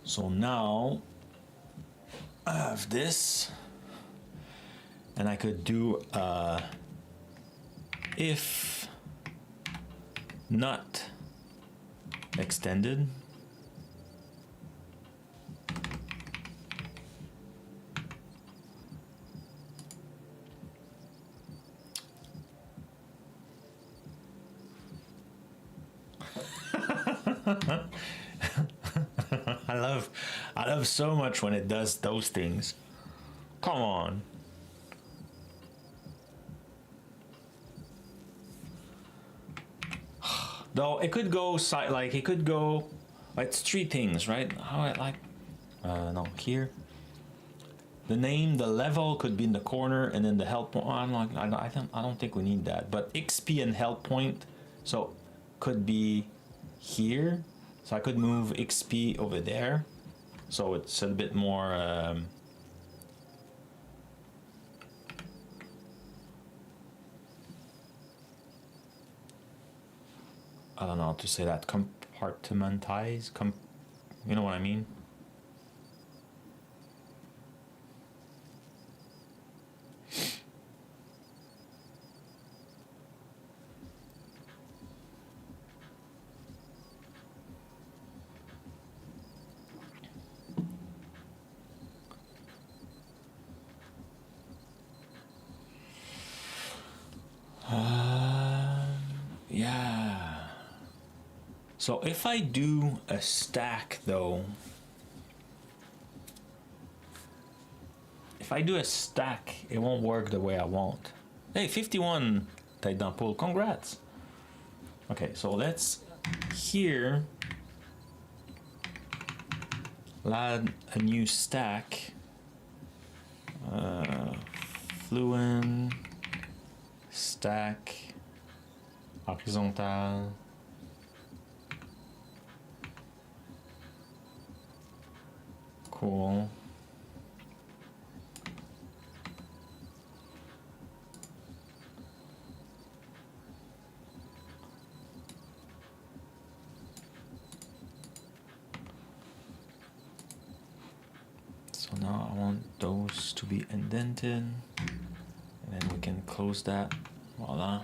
So now I have this, and I could do if not extended. I love so much when it does those things. Come on. Though it could go side, like it could go. It's three things, right? How I like. No, here. The name, the level could be in the corner, and then the health point. I don't think we need that. But XP and health point, so could be here. So I could move XP over there. So it's a bit more. I don't know how to say that. Compartmentize. You know what I mean? Yeah. So if I do a stack though, if I do a stack, it won't work the way I want. Hey, 51 tête d'ampoule, congrats. Okay, so let's here add a new stack. Fluent stack horizontal. Cool. So now I want those to be indented, and then we can close that. Voila.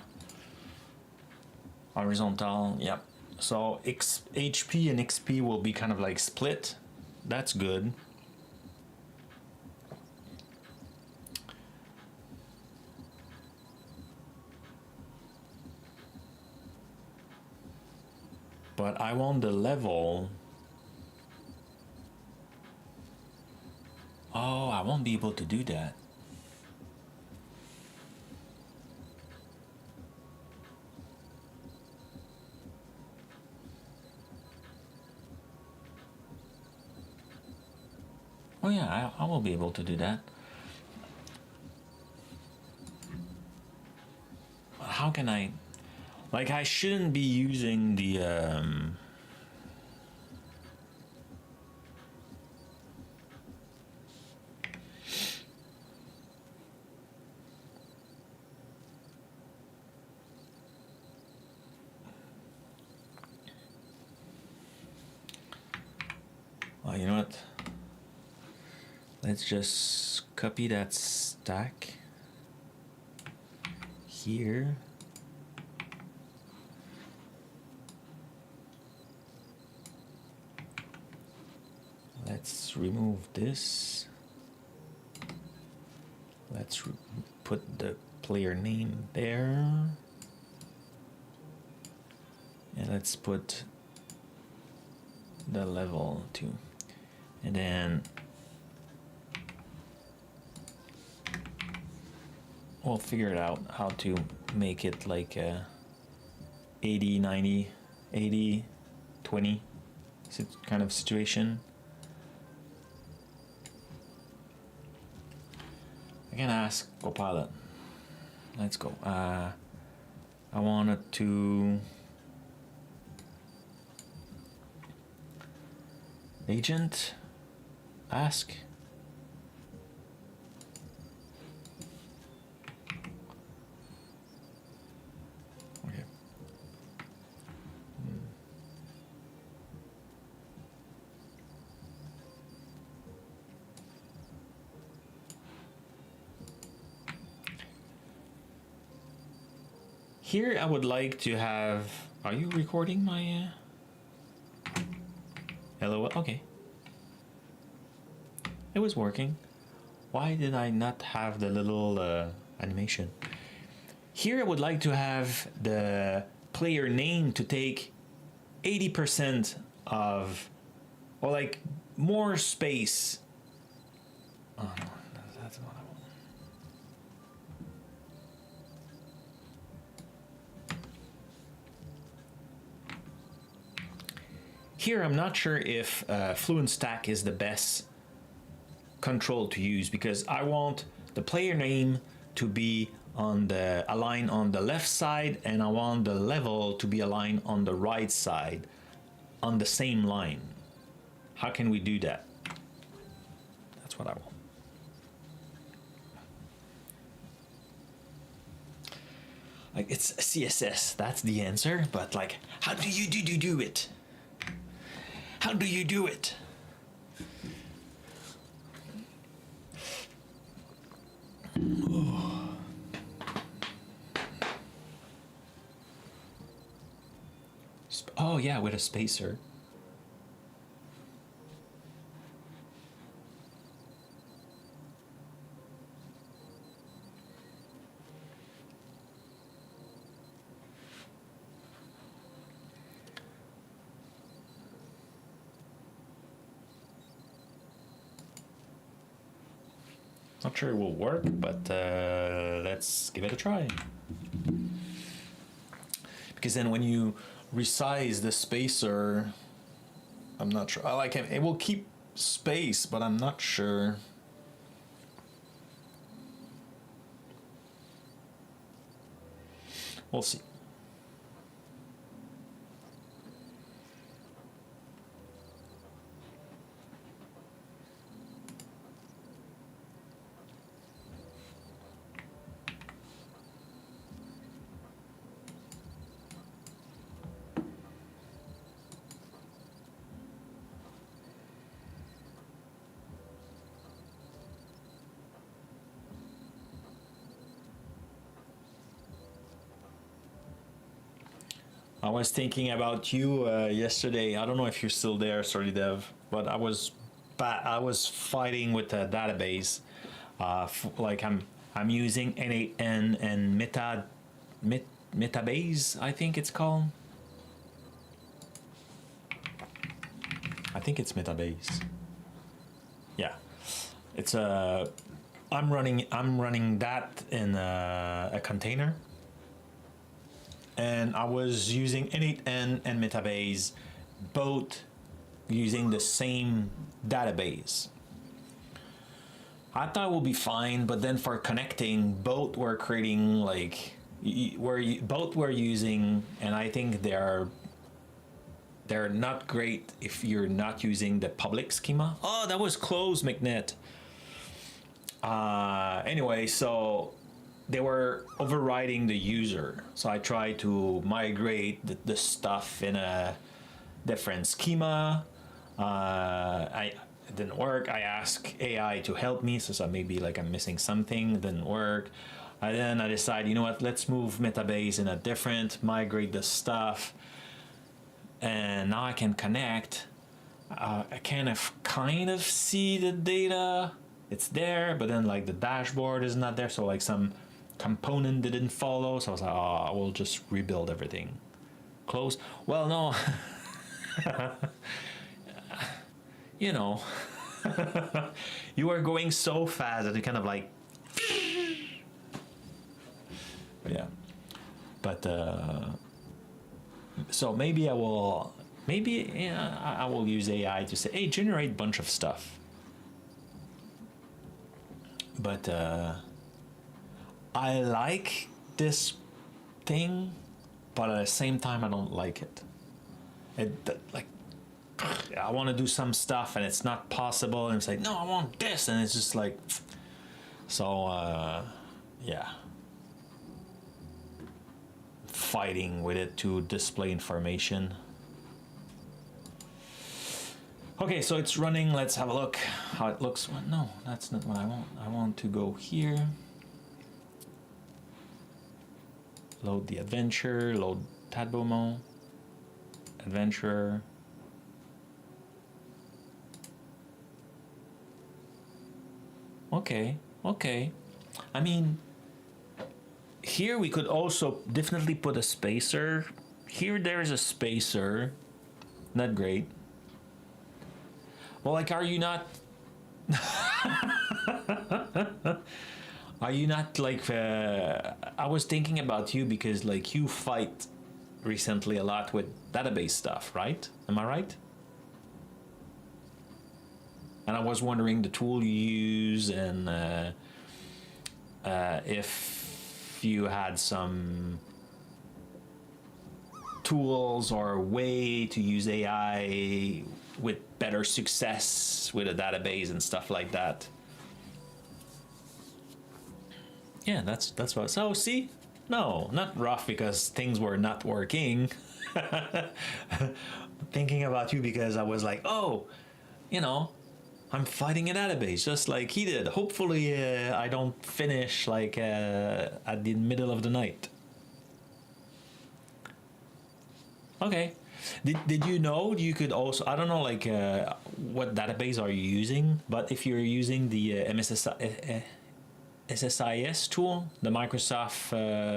Horizontal, yep. So HP and XP will be kind of like split. That's good. But I want the level. Oh, I won't be able to do that. Oh yeah, I will be able to do that. How can I... Like, I shouldn't be using the... Well, you know what? Let's just copy that stack here. let's remove this. Let's put the player name there. And let's put the level too. And then we'll figure it out how to make it like a 80, 90, 80, 20 kind of situation. I can ask Copilot. Let's go. I wanted to agent ask. Okay. Here I would like to have, are you recording my LOL? Okay. It was working. Why did I not have the little animation? Here I would like to have the player name to take 80% of, or like more space. Oh no, that's what I want. Here I'm not sure if Fluent Stack is the best control to use, because I want the player name to be on the aligned on the left side, and I want the level to be aligned on the right side on the same line. How can we do that? That's what I want. Like, it's CSS, that's the answer, but like, how do you do it? How do you do it? Oh yeah, with a spacer. Not sure it will work, but let's give it a try. Because then when you resize the spacer, I'm not sure. I like it. It will keep space, but I'm not sure. We'll see. I was thinking about you yesterday. I don't know if you're still there, sorry, Dev, but I was fighting with a database. Like I'm using N8N and Metabase, I think it's called. I think it's Metabase. Yeah, it's I'm running that in a container. And I was using N8N and Metabase, both using the same database. I thought it would be fine, but then for connecting, both were creating like, both were using, and I think they're not great if you're not using the public schema. Oh, that was close, McNet. Anyway, so they were overriding the user. So I tried to migrate the stuff in a different schema. It didn't work. I asked AI to help me, so maybe like I'm missing something. It didn't work. And then I decided, you know what, let's move Metabase in a different, migrate the stuff. And now I can connect I kind of see the data. It's there, but then like the dashboard is not there. So like some component didn't follow. So I was like, oh, we'll just rebuild everything. Close. Well, no. You know, you are going so fast that you kind of like, yeah. But so maybe I will, I will use AI to say, hey, generate a bunch of stuff. But I like this thing, but at the same time, I don't like it. Like, I want to do some stuff and it's not possible, and it's like, no, I want this, and it's just like, so yeah, fighting with it to display information. Okay, so it's running. Let's have a look how it looks. Well, no, that's not what I want. I want to go here, load the adventure, load Tadbomo, adventure. Okay. I mean, here we could also definitely put a spacer. Here there's a spacer. Not great. Well, like, are you not... Are you not like... I was thinking about you because like you fight recently a lot with database stuff, right? Am I right? And I was wondering the tool you use, and if you had some tools or a way to use AI with better success with a database and stuff like that. Yeah, that's what. So see, no, not rough because things were not working. Thinking about you because I was like, oh, you know, I'm fighting a database just like he did. Hopefully I don't finish like at the middle of the night. Okay. Did you know you could also, I don't know like what database are you using, but if you're using the SSIS tool, the Microsoft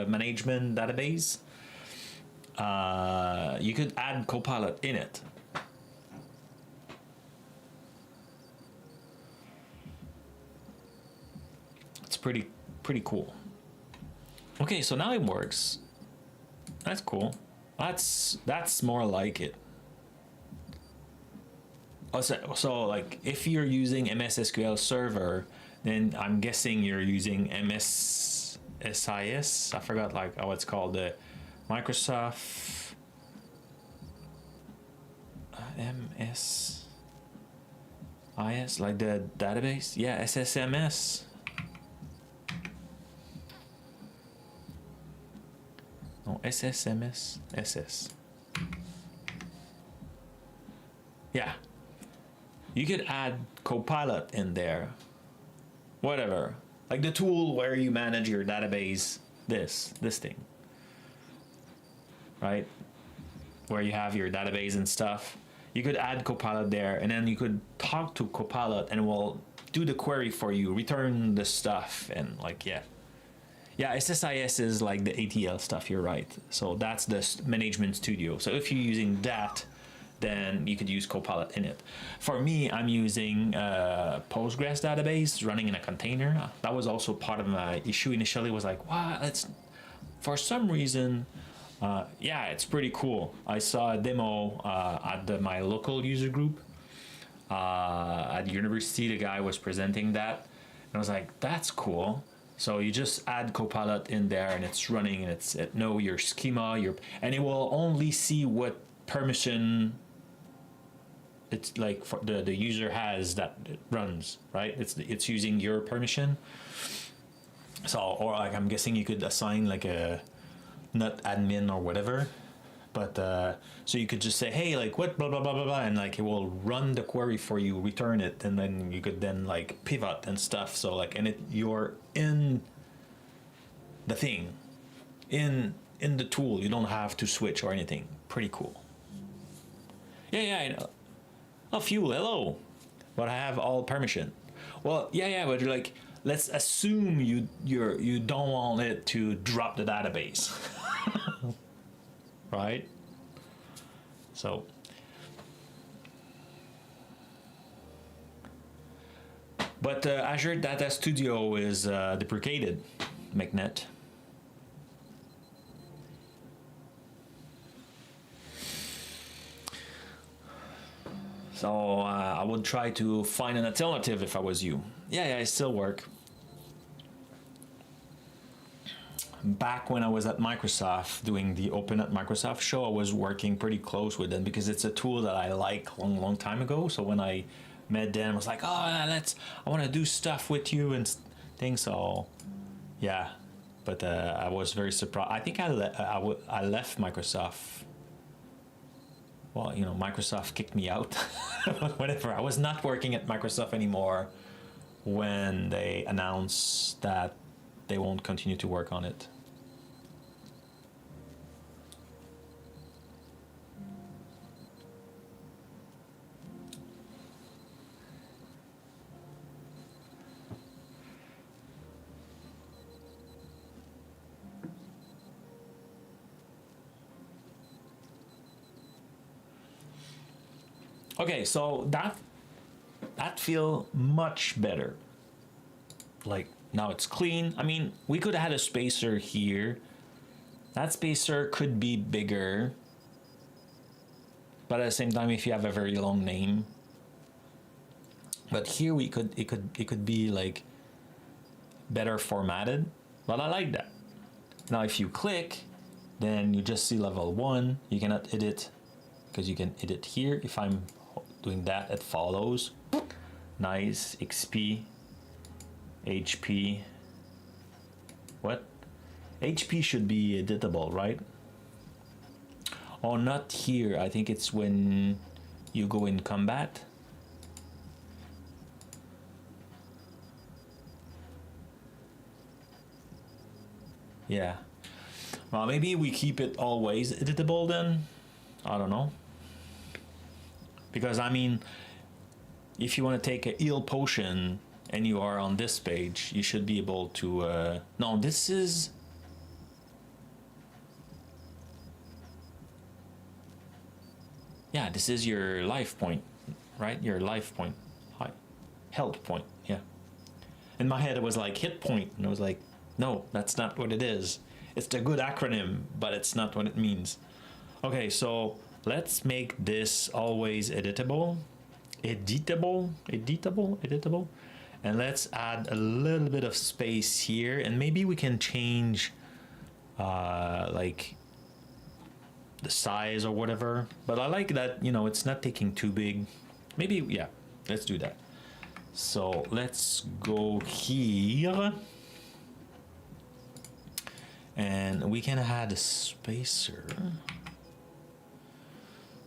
management database, you could add Copilot in it. It's pretty cool. Okay, so now it works. That's cool. That's more like it. So like if you're using MS SQL Server, then I'm guessing you're using MSSIS. I forgot like how it's called, the Microsoft MSIS, like the database. Yeah, SSMS. No, SSMS, SS. Yeah. You could add Copilot in there. Whatever. Like the tool where you manage your database, this thing. Right? Where you have your database and stuff. You could add Copilot there, and then you could talk to Copilot and it will do the query for you, return the stuff, and like, yeah. Yeah, SSIS is like the ATL stuff, you're right. So that's the management studio. So if you're using that, then you could use Copilot in it. For me, I'm using Postgres database running in a container. That was also part of my issue initially, was like, wow, it's, for some reason, yeah, it's pretty cool. I saw a demo at my local user group. At the university, the guy was presenting that. And I was like, that's cool. So you just add Copilot in there and it's running, and it know your schema, and it will only see what permission it's like for the user has that it runs, right? It's using your permission. So, or like I'm guessing you could assign like a not admin or whatever, but so you could just say, hey, like what blah blah blah blah blah, and like it will run the query for you, return it, and then you could then like pivot and stuff. So like, and you're in the thing, in the tool. You don't have to switch or anything. Pretty cool. Yeah, I know. Oh, fuel, hello. But I have all permission. Well, yeah, but you're like, let's assume you don't want it to drop the database, right? So, but Azure Data Studio is deprecated, McNet. So I would try to find an alternative if I was you. Yeah, it still work. Back when I was at Microsoft doing the Open at Microsoft show, I was working pretty close with them because it's a tool that I like long time ago. So when I met them, I was like, oh, I want to do stuff with you and things. So yeah, but I was very surprised. I think I left Microsoft. Well, you know, Microsoft kicked me out. Whatever. I was not working at Microsoft anymore when they announced that they won't continue to work on it. Okay, so that feel much better. Like now it's clean. I mean, we could have had a spacer here. That spacer could be bigger. But at the same time, if you have a very long name. But here it could be like better formatted. But I like that. Now if you click, then you just see level 1. You cannot edit because you can edit here. If I'm doing that, it follows. Nice. XP, HP. What? HP should be editable, right? Oh, not here. I think it's when you go in combat. Yeah. Well, maybe we keep it always editable then. I don't know. Because I mean, if you want to take a heal potion and you are on this page, you should be able to. No, this is. Yeah, this is your life point, right? Your life point, health point. Yeah. In my head, it was like hit point, and I was like, no, that's not what it is. It's the good acronym, but it's not what it means. Okay, so let's make this always editable, and let's add a little bit of space here, and maybe we can change like the size or whatever. But I like that, you know, it's not taking too big. Maybe, yeah, let's do that. So let's go here. And we can add a spacer.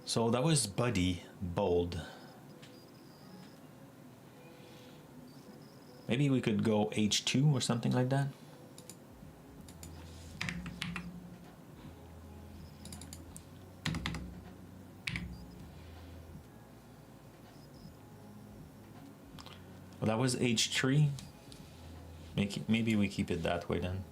So that was Buddy bold. Maybe we could go H2 or something like that. Well, that was H3. Maybe we keep it that way then.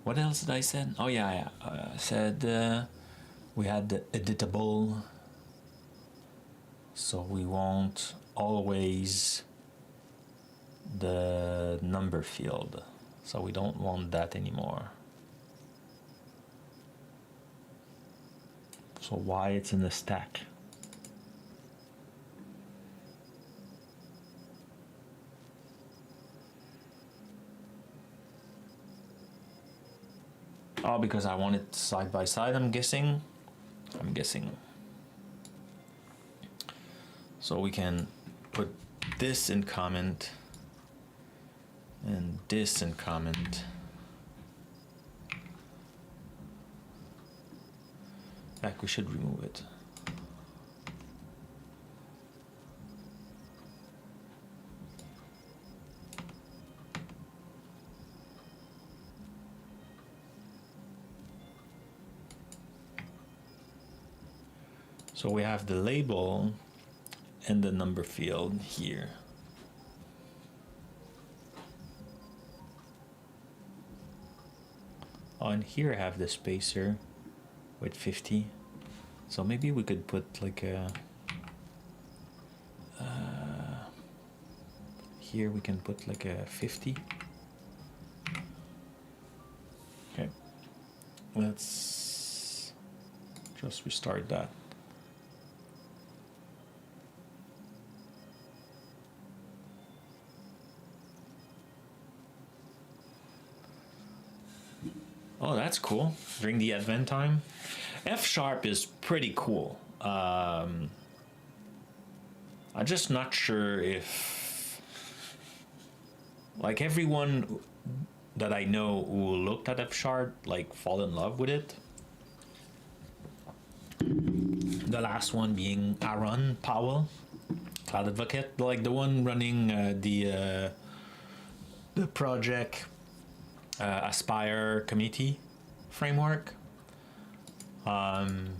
What else did I said? Oh yeah, I said we had the editable, so we want always the number field, so we don't want that anymore. So why it's in the stack? Oh, because I want it side by side, I'm guessing. So we can put this in comment and this in comment. In fact, we should remove it. So we have the label and the number field here. On here I have the spacer with 50. So maybe we could put like a here we can put like a 50. Okay, let's just restart that. Oh, that's cool. During the advent time. F sharp is pretty cool. I'm just not sure if, like, everyone that I know who looked at F sharp like fall in love with it. The last one being Aaron Powell, Cloud Advocate, like the one running the project Aspire committee framework. And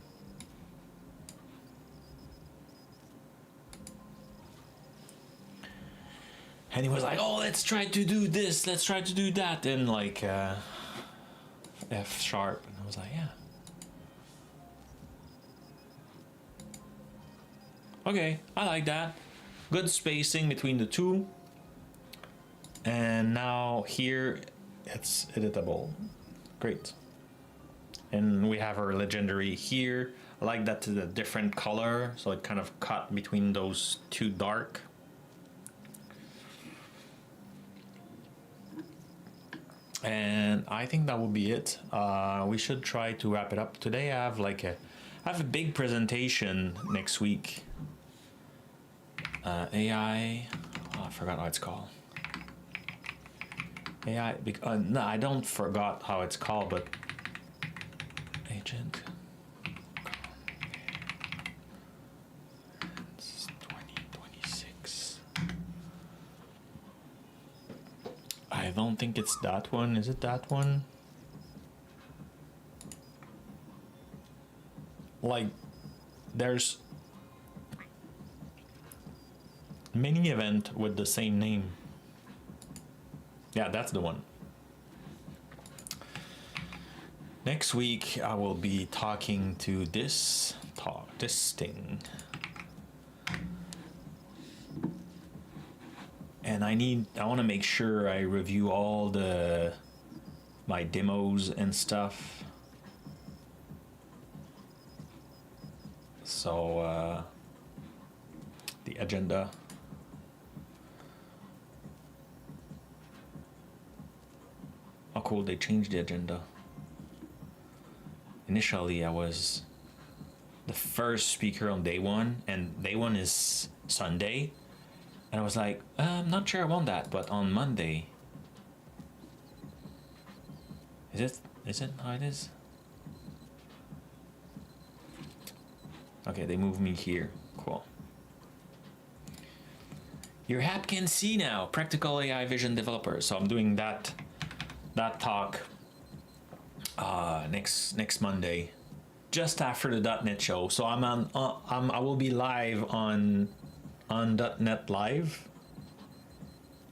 he was like, oh, let's try to do this, let's try to do that, and like F sharp. And I was like, yeah. Okay, I like that. Good spacing between the two. And now here it's editable. Great. And we have our legendary here. I like that to the different color, so it kind of cut between those two dark. And I think that will be it. We should try to wrap it up. Today I have like I have a big presentation next week. AI, oh, I forgot how it's called. AI, no, I don't forgot how it's called, but agent. It's 2026. I don't think it's that one. Is it that one? Like, there's many event with the same name. Yeah, that's the one. Next week I will be talking to this thing. And I want to make sure I review all my demos and stuff. So the agenda. Oh, cool, they changed the agenda. Initially, I was the first speaker on day one, and day one is Sunday. And I was like, I'm not sure I want that, but on Monday. Is it how it is? Okay, they moved me here. Cool. Your app can see now, Practical AI Vision Developer. So I'm doing that talk next Monday, just after the .NET show. So I will be live on .NET Live.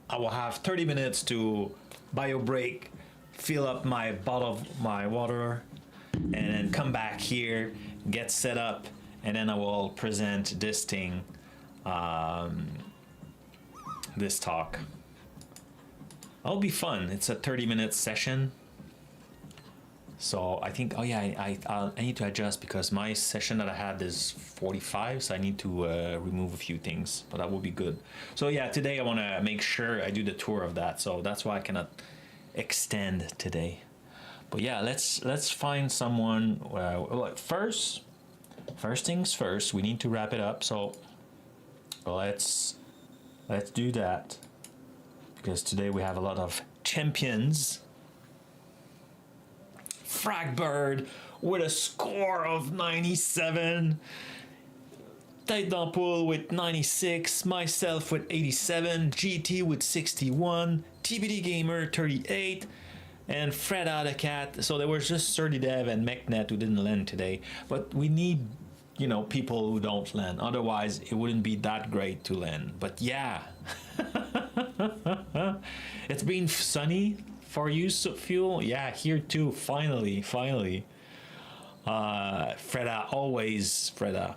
I will have 30 minutes to bio break, fill up my bottle of my water, and then come back here, get set up, and then I will present this thing, this talk. It'll be fun. It's a 30-minute session. So I think, oh yeah, I need to adjust because my session that I had is 45, so I need to remove a few things, but that will be good. So yeah, today I want to make sure I do the tour of that, so that's why I cannot extend today. But yeah, let's find someone. First things first, we need to wrap it up. So let's do that, because today we have a lot of champions. Fragbird with a score of 97, Tête d'Ampoule with 96, myself with 87, GT with 61, TBD Gamer 38, and Fred Adacat. So there was just 30 Dev and MechNet who didn't land today, but we need you know, people who don't land. Otherwise, it wouldn't be that great to land. But yeah, it's been sunny for you, Fuel. Yeah, here too. Finally. Freda, always Freda.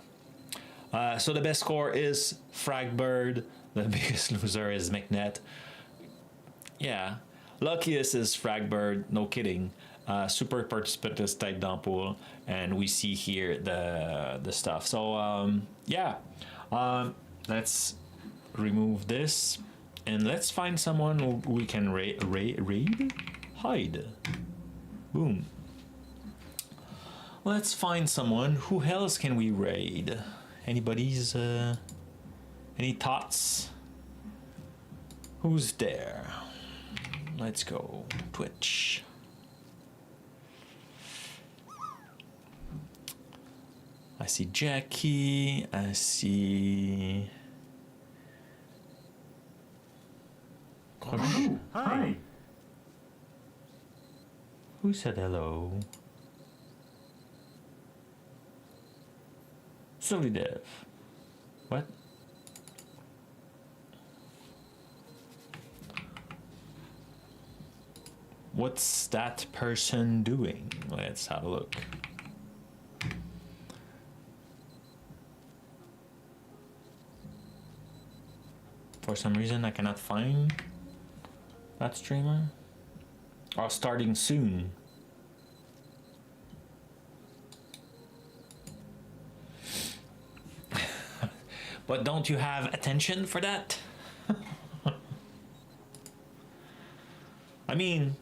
So the best score is Fragbird. The biggest loser is McNet. Yeah, luckiest is Fragbird. No kidding. Super participant is Tête d'Ampoule, and we see here the stuff. So yeah, let's remove this and let's find someone who we can raid, hide. Boom. Let's find someone. Who else can we raid? Anybody's any thoughts? Who's there? Let's go Twitch. I see Jackie. I see. Oh, hi. Who said hello? Solidev. What? What's that person doing? Let's have a look. For some reason, I cannot find that streamer. Or starting soon. But don't you have attention for that? I mean,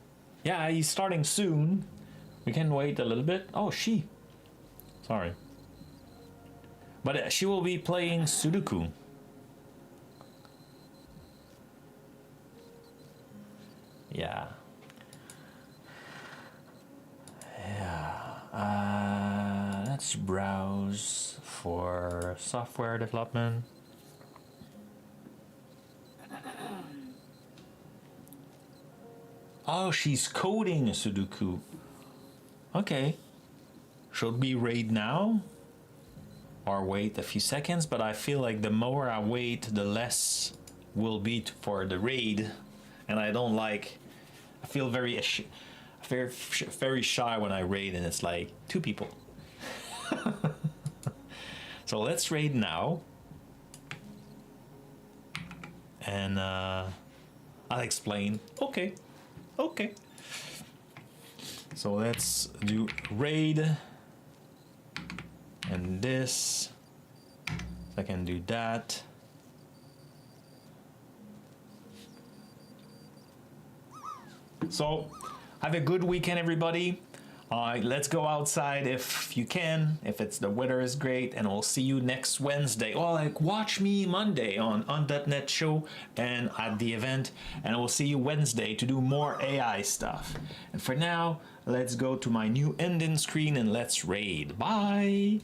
yeah, he's starting soon. We can wait a little bit. Oh, she. Sorry. But she will be playing Sudoku. Yeah. Yeah. Let's browse for software development. Oh, she's coding a Sudoku. Okay. Should we raid now? Or wait a few seconds? But I feel like the more I wait, the less will be for the raid. And I don't like... I feel very shy when I raid and it's like 2 people. So let's raid now. And I'll explain. Okay. So let's do raid. And this. I can do that. So have a good weekend, everybody. Let's go outside if you can, if it's the weather is great, and we'll see you next Wednesday. Or like watch me Monday on .NET show and at the event, and we'll see you Wednesday to do more AI stuff. And for now, let's go to my new ending screen and let's raid. Bye.